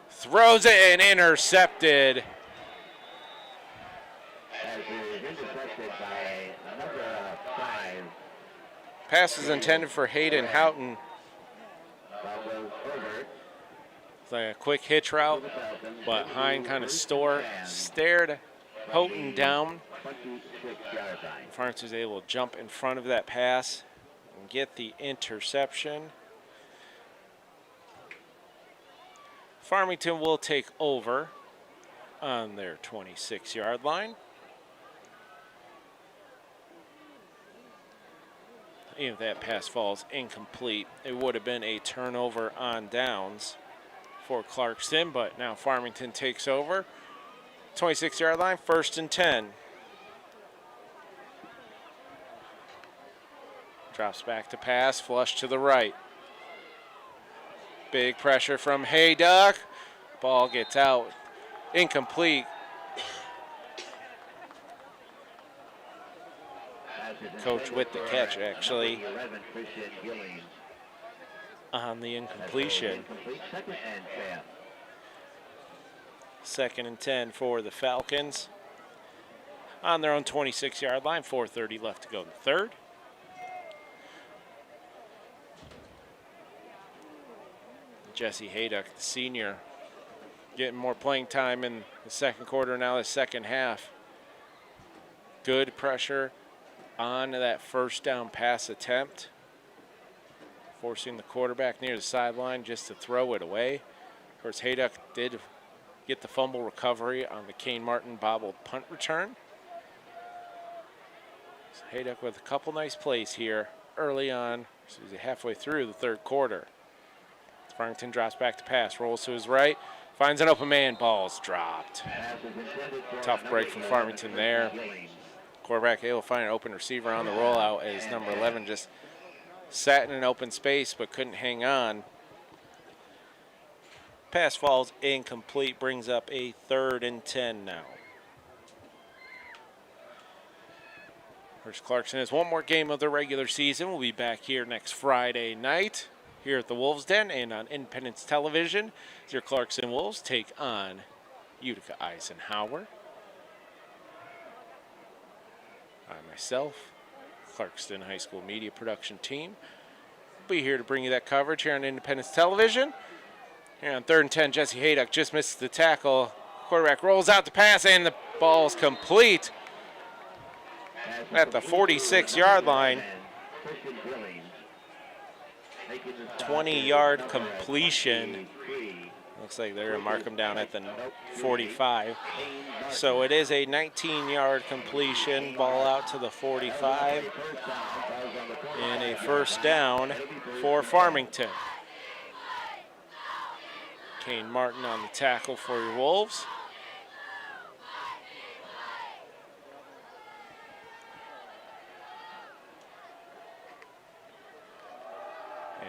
Throws it and intercepted. Intercepted by number 5. Pass is intended for Hayden Houghton. It's like a quick hitch route, but Hine kind of stared Houghton down. Farmington was able to jump in front of that pass and get the interception. Farmington will take over on their 26-yard line. Even if that pass falls incomplete, it would have been a turnover on downs for Clarkston, but now Farmington takes over. 26-yard line, 1st and 10. Drops back to pass, flush to the right. Big pressure from Hayduck. Ball gets out, incomplete. Coach with the catch, actually, on the incompletion. 2nd and 10 for the Falcons. On their own 26-yard line, 4:30 left to go in the third. Jesse Hayduck, the senior, getting more playing time in the second quarter, now the second half. Good pressure on that first down pass attempt, forcing the quarterback near the sideline just to throw it away. Of course, Hayduck did get the fumble recovery on the Kane Martin bobbled punt return. So Hayduck with a couple nice plays here early on, so he's halfway through the third quarter. Farmington drops back to pass, rolls to his right, finds an open man, ball's dropped. Tough break from Farmington there. Quarterback able to find an open receiver on the rollout as number 11 just sat in an open space but couldn't hang on. Pass falls incomplete, brings up a 3rd and 10 now. First, Clarkston has one more game of the regular season. We'll be back here next Friday night here at the Wolves Den and on Independence Television as your Clarkston Wolves take on Utica Eisenhower. I myself, Clarkston High School Media Production Team, will be here to bring you that coverage here on Independence Television. Here on 3rd and 10, Jesse Hayduck just misses the tackle. Quarterback rolls out the pass, and the ball's complete at the 46-yard line. 20-yard completion. Looks like they're going to mark him down at the 45. So it is a 19-yard completion, ball out to the 45, and a first down for Farmington. Kane Martin on the tackle for your Wolves.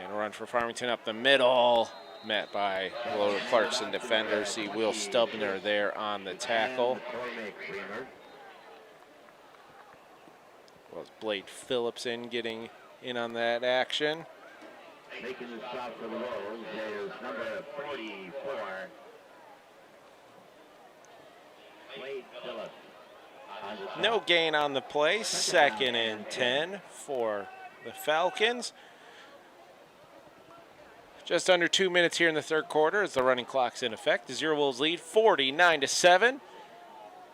And a run for Farmington up the middle. Met by below the Clarkston defender. See Will Stubner there on the tackle. Well, it's Blade Phillips getting in on that action. Making the stop for the Wolves is number 44, Blade Phillips. No gain on the play. 2nd and 10 for the Falcons. Just under 2 minutes here in the third quarter as the running clock's in effect. The Zero Wolves lead 49-7. If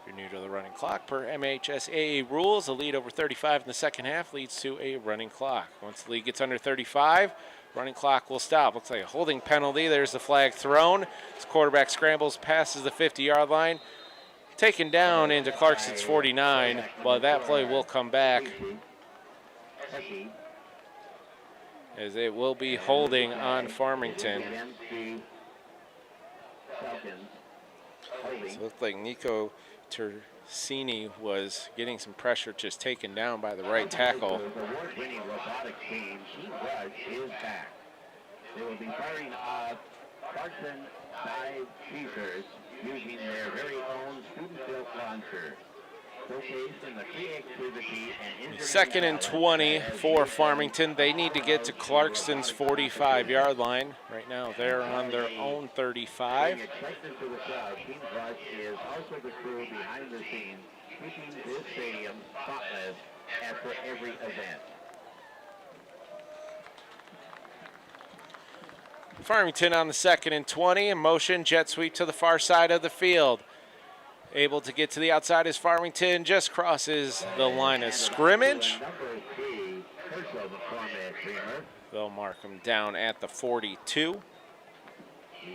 you're new to the running clock, per MHSAA rules, a lead over 35 in the second half leads to a running clock. Once the lead gets under 35, running clock will stop. Looks like a holding penalty. There's the flag thrown. This quarterback scrambles, passes the 50-yard line. Taken down into Clarkston's 49, but that play will come back, as it will be holding on Farmington. So it looked like Nico Tersini was getting some pressure, just taken down by the right tackle. The award-winning robotics team, Team Rush, is back. They will be firing off Clarkston dive teasers using their very own student-built launcher. 2nd and 20 for Farmington. They need to get to Clarkston's 45-yard line. Right now they're on their own 35. Team Rush is also the crew behind the scenes, keeping this stadium spotless after every event. Farmington on the 2nd and 20. In motion, jet sweep to the far side of the field. Able to get to the outside as Farmington just crosses the line of scrimmage. They'll mark him down at the 42.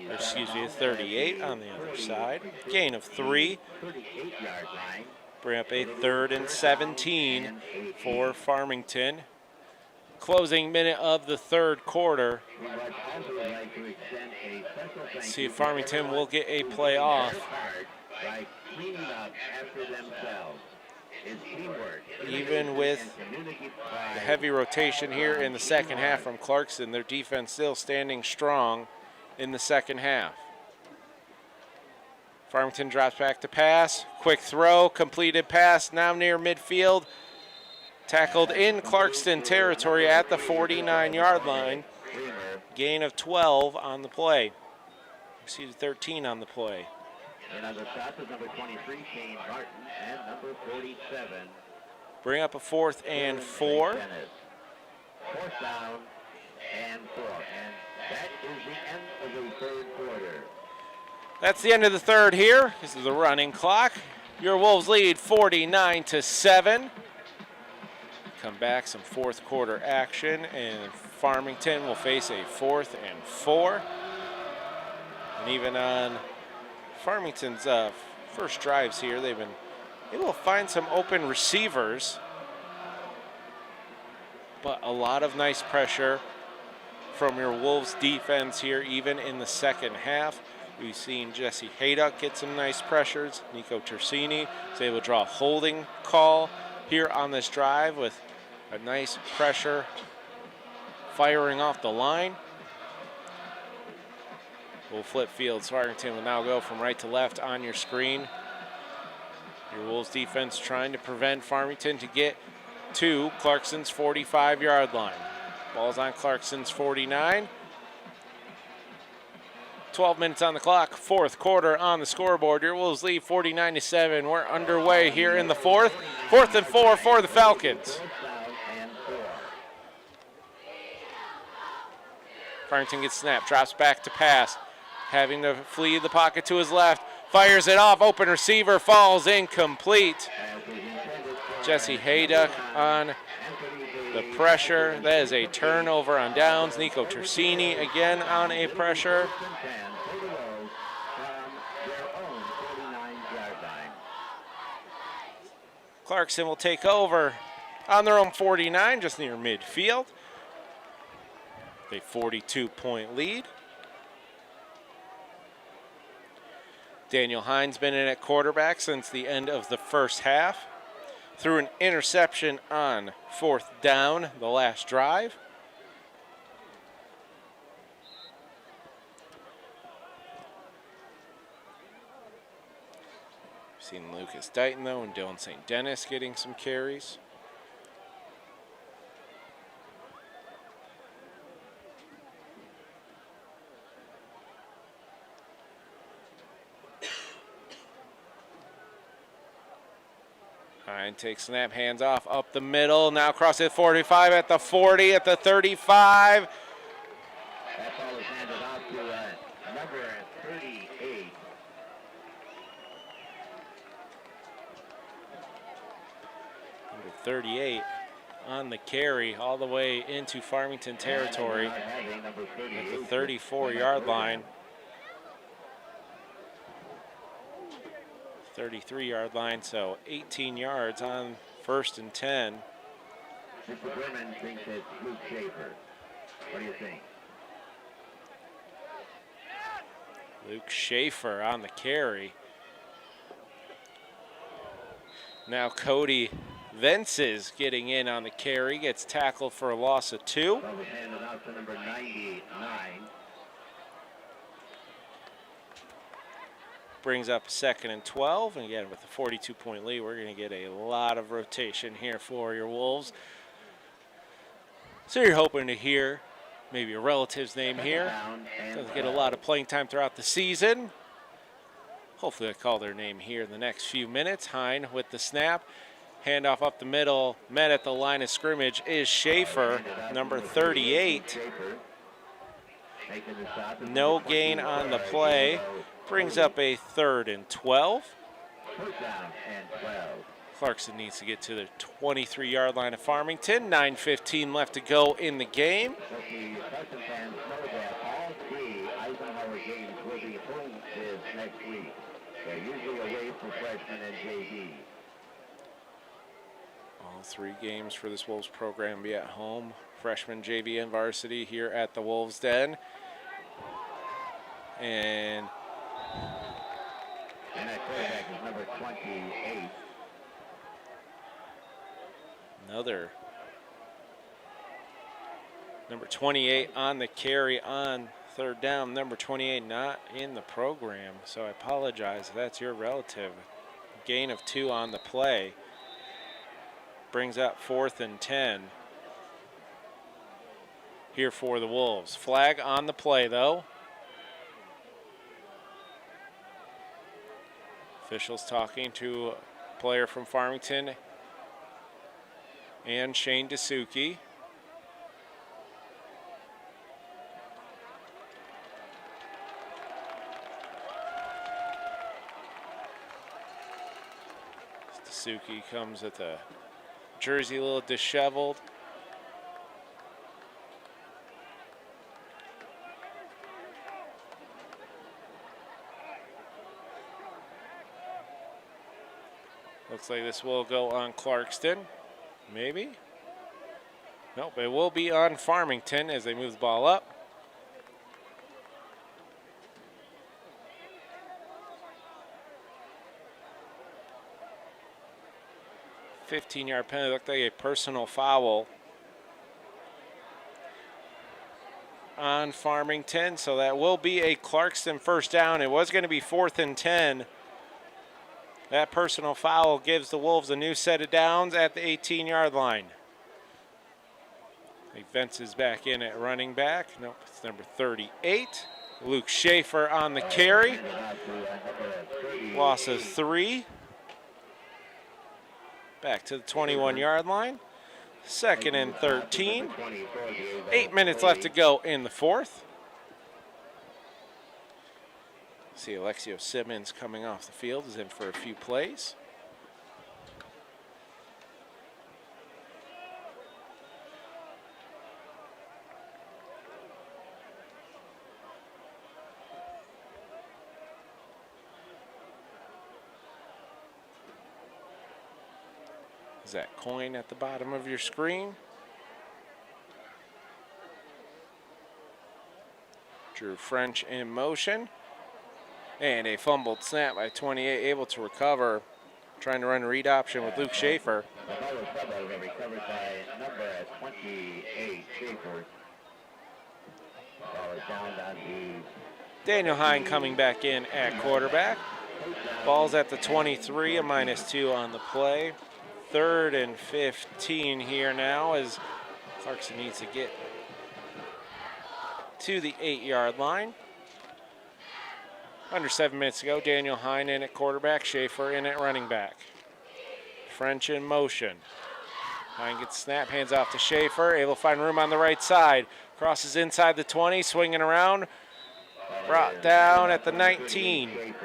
Or excuse me, 38 on the other side. Gain of 3. Bring up a 3rd and 17 for Farmington. Closing minute of the third quarter. See if Farmington will get a play off. Even with the heavy rotation here in the second half from Clarkston, their defense still standing strong in the second half. Farmington drops back to pass. Quick throw, completed pass, now near midfield. Tackled in Clarkston territory at the 49-yard line. Gain of 12 on the play. Exceeded 13 on the play. And on the stop is number 23, Shane Martin, and number 47. Bring up a 4th and 4. 4th down and 4. And that is the end of the third quarter. That's the end of the third here. This is the running clock. Your Wolves lead 49-7. Come back, some fourth quarter action, and Farmington will face a 4th and 4. And even on Farmington's first drives here, they've been able to find some open receivers, but a lot of nice pressure from your Wolves defense here, even in the second half. We've seen Jesse Hayduck get some nice pressures. Nico Tersini is able to draw a holding call here on this drive with a nice pressure firing off the line. We'll flip fields. Farmington will now go from right to left on your screen. Your Wolves defense trying to prevent Farmington to get to Clarkston's 45-yard line. Ball's on Clarkston's 49. 12 minutes on the clock, fourth quarter on the scoreboard. Your Wolves lead 49-7. We're underway here in the fourth. 4th and 4 for the Falcons. Farmington gets snapped, drops back to pass. Having to flee the pocket to his left. Fires it off, open receiver, falls incomplete. Jesse Hayduck on the pressure. That is a turnover on downs. Nico Tersini again on a pressure. Clarkston will take over on their own 49, just near midfield. A 42-point lead. Daniel Hines been in at quarterback since the end of the first half. Threw an interception on 4th down, the last drive. We've seen Lucas Dighton, though, and Dylan St. Dennis getting some carries. Hines takes snap, hands off, up the middle, now across at 45, at the 40, at the 35. That ball is handed off to number 38. Number 38 on the carry all the way into Farmington territory at the 34-yard line. 33-yard line, so 18 yards on 1st and 10. Mr. Berman thinks it's Luke Schaefer. What do you think? Luke Schaefer on the carry. Now Cody Vences getting in on the carry, gets tackled for a loss of 2. Ball was handed off to number 99. Brings up 2nd and 12, and again with the 42-point lead, we're going to get a lot of rotation here for your Wolves. So you're hoping to hear maybe a relative's name here. Doesn't get a lot of playing time throughout the season. Hopefully I call their name here in the next few minutes. Hine with the snap. Handoff up the middle, met at the line of scrimmage is Schaefer, number 38. No gain on the play. Brings up a 3rd and 12. Clarkston needs to get to the 23-yard line of Farmington. 9:15 left to go in the game. All 3 games for this Wolves program be at home. Freshman, JV, and varsity here at the Wolves Den. And that quarterback is number 28. Another number 28 on the carry on 3rd down. Number 28 not in the program, so I apologize if that's your relative. Gain of 2 on the play. Brings up 4th and 10 here for the Wolves. Flag on the play, though. Officials talking to a player from Farmington and Shane Dasuki. Dasuki comes with a jersey a little disheveled. Looks like this will go on Clarkston. Maybe? Nope, it will be on Farmington as they move the ball up. $15-yard penalty. Looked like a personal foul on Farmington, so that will be a Clarkston first down. It was going to be 4th and 10. That personal foul gives the Wolves a new set of downs at the 18-yard line. Vence is back in at running back. Nope, it's number 38. Luke Schaefer on the carry. Loss of 3. Back to the 21-yard line. 2nd and 13. 8 minutes left to go in the 4th. See Alexio Simmons coming off the field, is in for a few plays. Is that coin at the bottom of your screen? Drew French in motion. And a fumbled snap by 28, able to recover. Trying to run read option with Luke Schaefer. The ball was fumbled and recovered by number 28, Schaefer. Ball is down on the... Daniel Hine coming back in at quarterback. Ball's at the 23, a -2 on the play. 3rd and 15 here now as Clarkston needs to get to the 8-yard line. Under 7 minutes to go. Daniel Hine in at quarterback, Schaefer in at running back. French in motion. Hine gets snap, hands off to Schaefer, able to find room on the right side. Crosses inside the 20, swinging around. Brought down at the 19.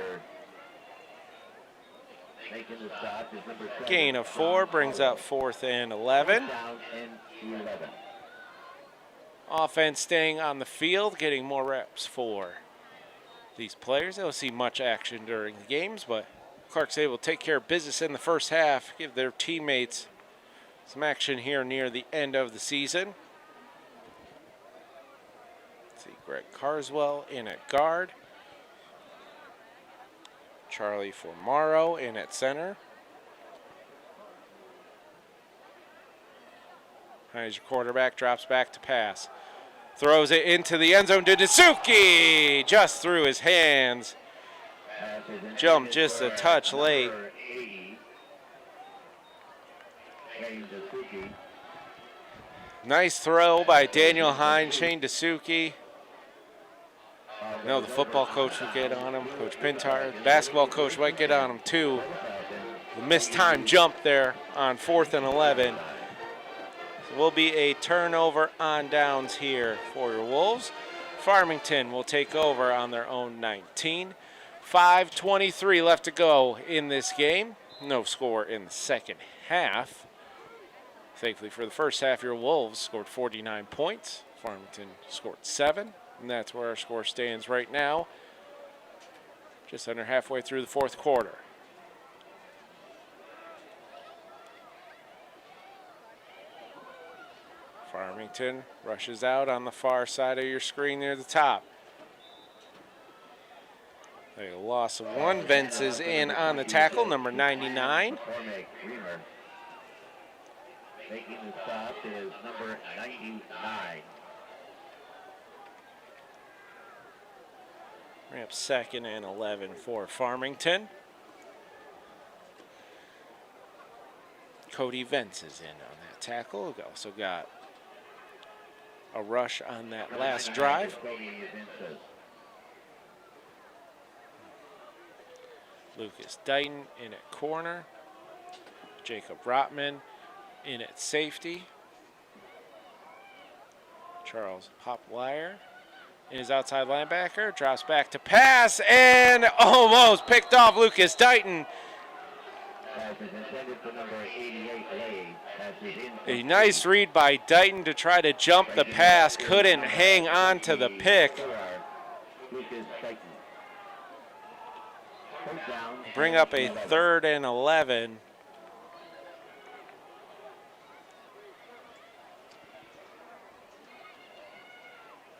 Gain of 4 brings up 4th and 11. Offense staying on the field, getting more reps for these players. They'll see much action during the games, but Clark's able to take care of business in the first half, give their teammates some action here near the end of the season. Let's see, Greg Carswell in at guard. Charlie Formaro in at center. As your quarterback drops back to pass. Throws it into the end zone to Dasuki. Just through his hands. Jumped just a touch late. Nice throw by Daniel Hine, Shane Dasuki. No, the football coach will get on him. Coach Pintar, the basketball coach might get on him too. The missed time jump there on 4th and 11. So will be a turnover on downs here for your Wolves. Farmington will take over on their own 19. 5:23 left to go in this game. No score in the second half. Thankfully for the first half, your Wolves scored 49 points. Farmington scored 7. And that's where our score stands right now. Just under halfway through the 4th quarter. Farmington rushes out on the far side of your screen near the top. A loss of one. Vence is in on the tackle, number 99. Making the stop is number 99. Bring up 2nd and 11 for Farmington. Cody Vence is in on that tackle. We also got a rush on that last drive. Lucas Dighton in at corner. Jacob Rotman in at safety. Charles Popwire is outside linebacker. Drops back to pass and almost picked off Lucas Dighton. A nice read by Dighton to try to jump the pass. Couldn't hang on to the pick. Bring up a 3rd and 11.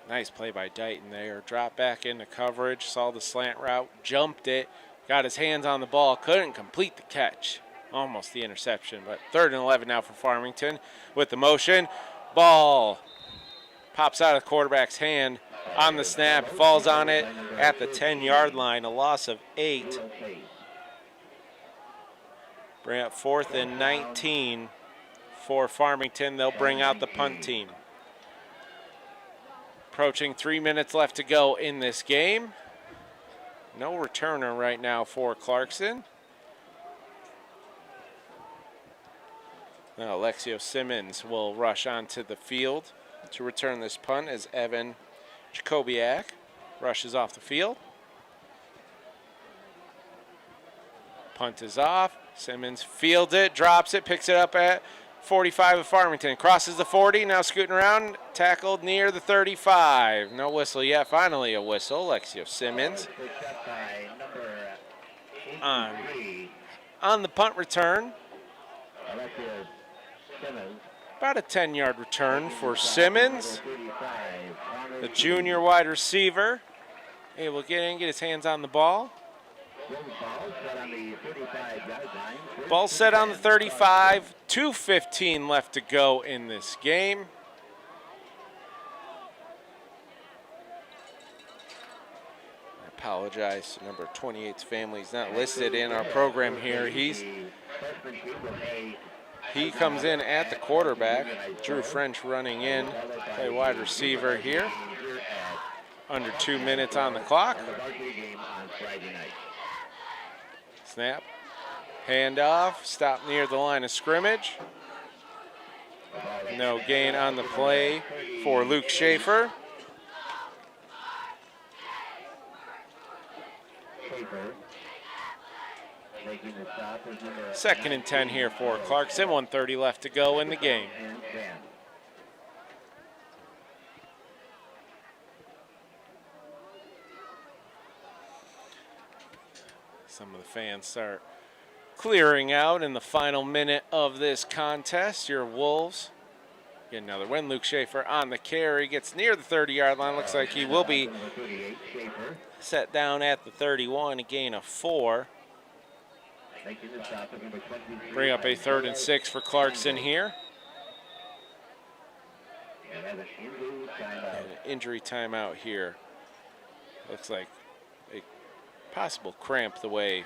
Nice play by Dighton there. Dropped back into coverage, saw the slant route, jumped it, got his hands on the ball, couldn't complete the catch. Almost the interception, but 3rd and 11 now for Farmington with the motion. Ball pops out of the quarterback's hand on the snap, falls on it at the 10-yard line, a loss of 8. Bring up 4th and 19 for Farmington. They'll bring out the punt team. Approaching 3 minutes left to go in this game. No returner right now for Clarkston. Now Alexio Simmons will rush onto the field to return this punt as Evan Jacobiak rushes off the field. Punt is off. Simmons fields it, drops it, picks it up at 45 of Farmington. Crosses the 40, now scooting around, tackled near the 35. No whistle yet, finally a whistle. Alexio Simmons on the punt return. About a 10-yard return for Simmons. The junior wide receiver able to get in, get his hands on the ball. Ball set on the 35, 2:15 left to go in this game. I apologize to number 28's family. He's not listed in our program here. He comes in at the quarterback. Drew French running in, play wide receiver here. Under 2 minutes on the clock. Snap, handoff, stop near the line of scrimmage. No gain on the play for Luke Schaefer. Second and 10 here for Clarkston, 1:30 left to go in the game. Some of the fans start clearing out in the final minute of this contest. Your Wolves get another win. Luke Schaefer on the carry, gets near the 30-yard line. Looks like he will be set down at the 31, a gain of 4. Bring up a 3rd and 6 for Clarkston here. And an injury timeout here. Looks like a possible cramp the way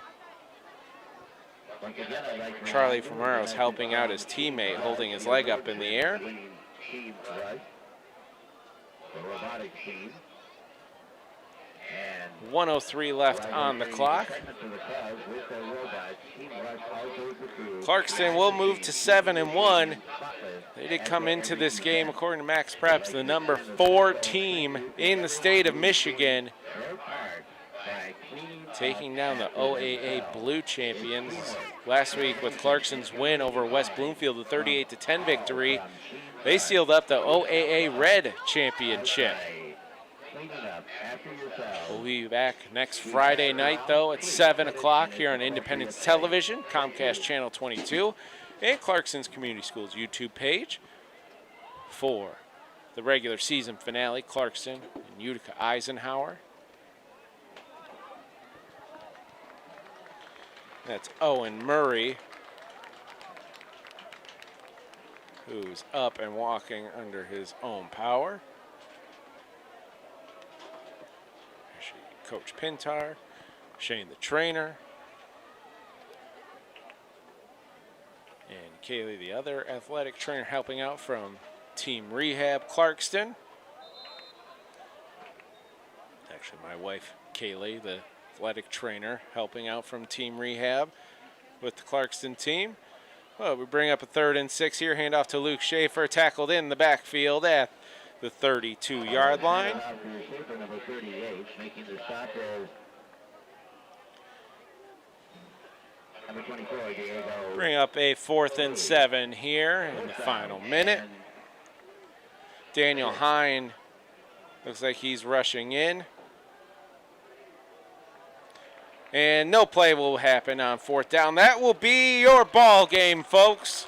Charlie Famaro is helping out his teammate, holding his leg up in the air. 1:03 left on the clock. Clarkston will move to 7-1. They did come into this game, according to Max Preps, the number 4 team in the state of Michigan, taking down the OAA Blue champions last week with Clarkston's win over West Bloomfield, a 38-10 victory. They sealed up the OAA Red championship. We'll be back next Friday night, though, at 7 o'clock here on Independence Television, Comcast Channel 22, and Clarkston's Community Schools YouTube page. for the regular season finale, Clarkston and Utica Eisenhower. That's Owen Murray, who's up and walking under his own power. Coach Pintar, Shane the trainer, and Kaylee, the other athletic trainer, helping out from Team Rehab Clarkston. Actually, my wife, Kaylee, the athletic trainer, helping out from Team Rehab with the Clarkston team. Well, we bring up a 3rd and 6 here. Handoff to Luke Schaefer, tackled in the backfield at the 32-yard line. Number 38, making the stop is number 24, Diego. Bring up a 4th and 7 here in the final minute. Daniel Hine looks like he's rushing in. And no play will happen on 4th down. That will be your ball game, folks.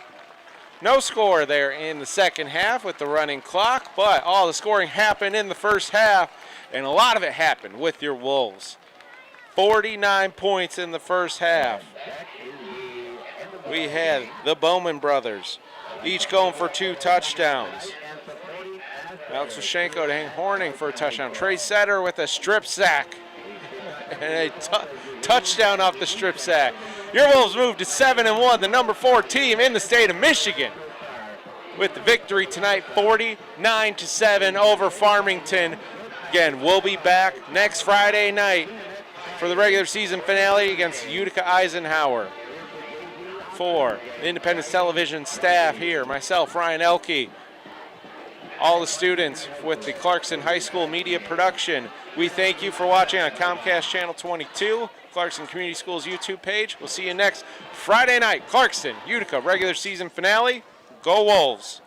No score there in the second half with the running clock, but all the scoring happened in the first half, and a lot of it happened with your Wolves. 49 points in the first half. We had the Bowman brothers, each going for 2 touchdowns. Alex Washenko to Hank Horning for a touchdown. Trey Setter with a strip sack. And a touchdown off the strip sack. Your Wolves moved to 7-1, the number 4 team in the state of Michigan, with the victory tonight, 49-7 over Farmington. Again, we'll be back next Friday night for the regular season finale against Utica Eisenhower. For the Independence Television staff here, myself, Ryan Elke, all the students with the Clarkston High School Media Production, we thank you for watching on Comcast Channel 22, Clarkston Community Schools YouTube page. We'll see you next Friday night, Clarkston, Utica regular season finale. Go Wolves!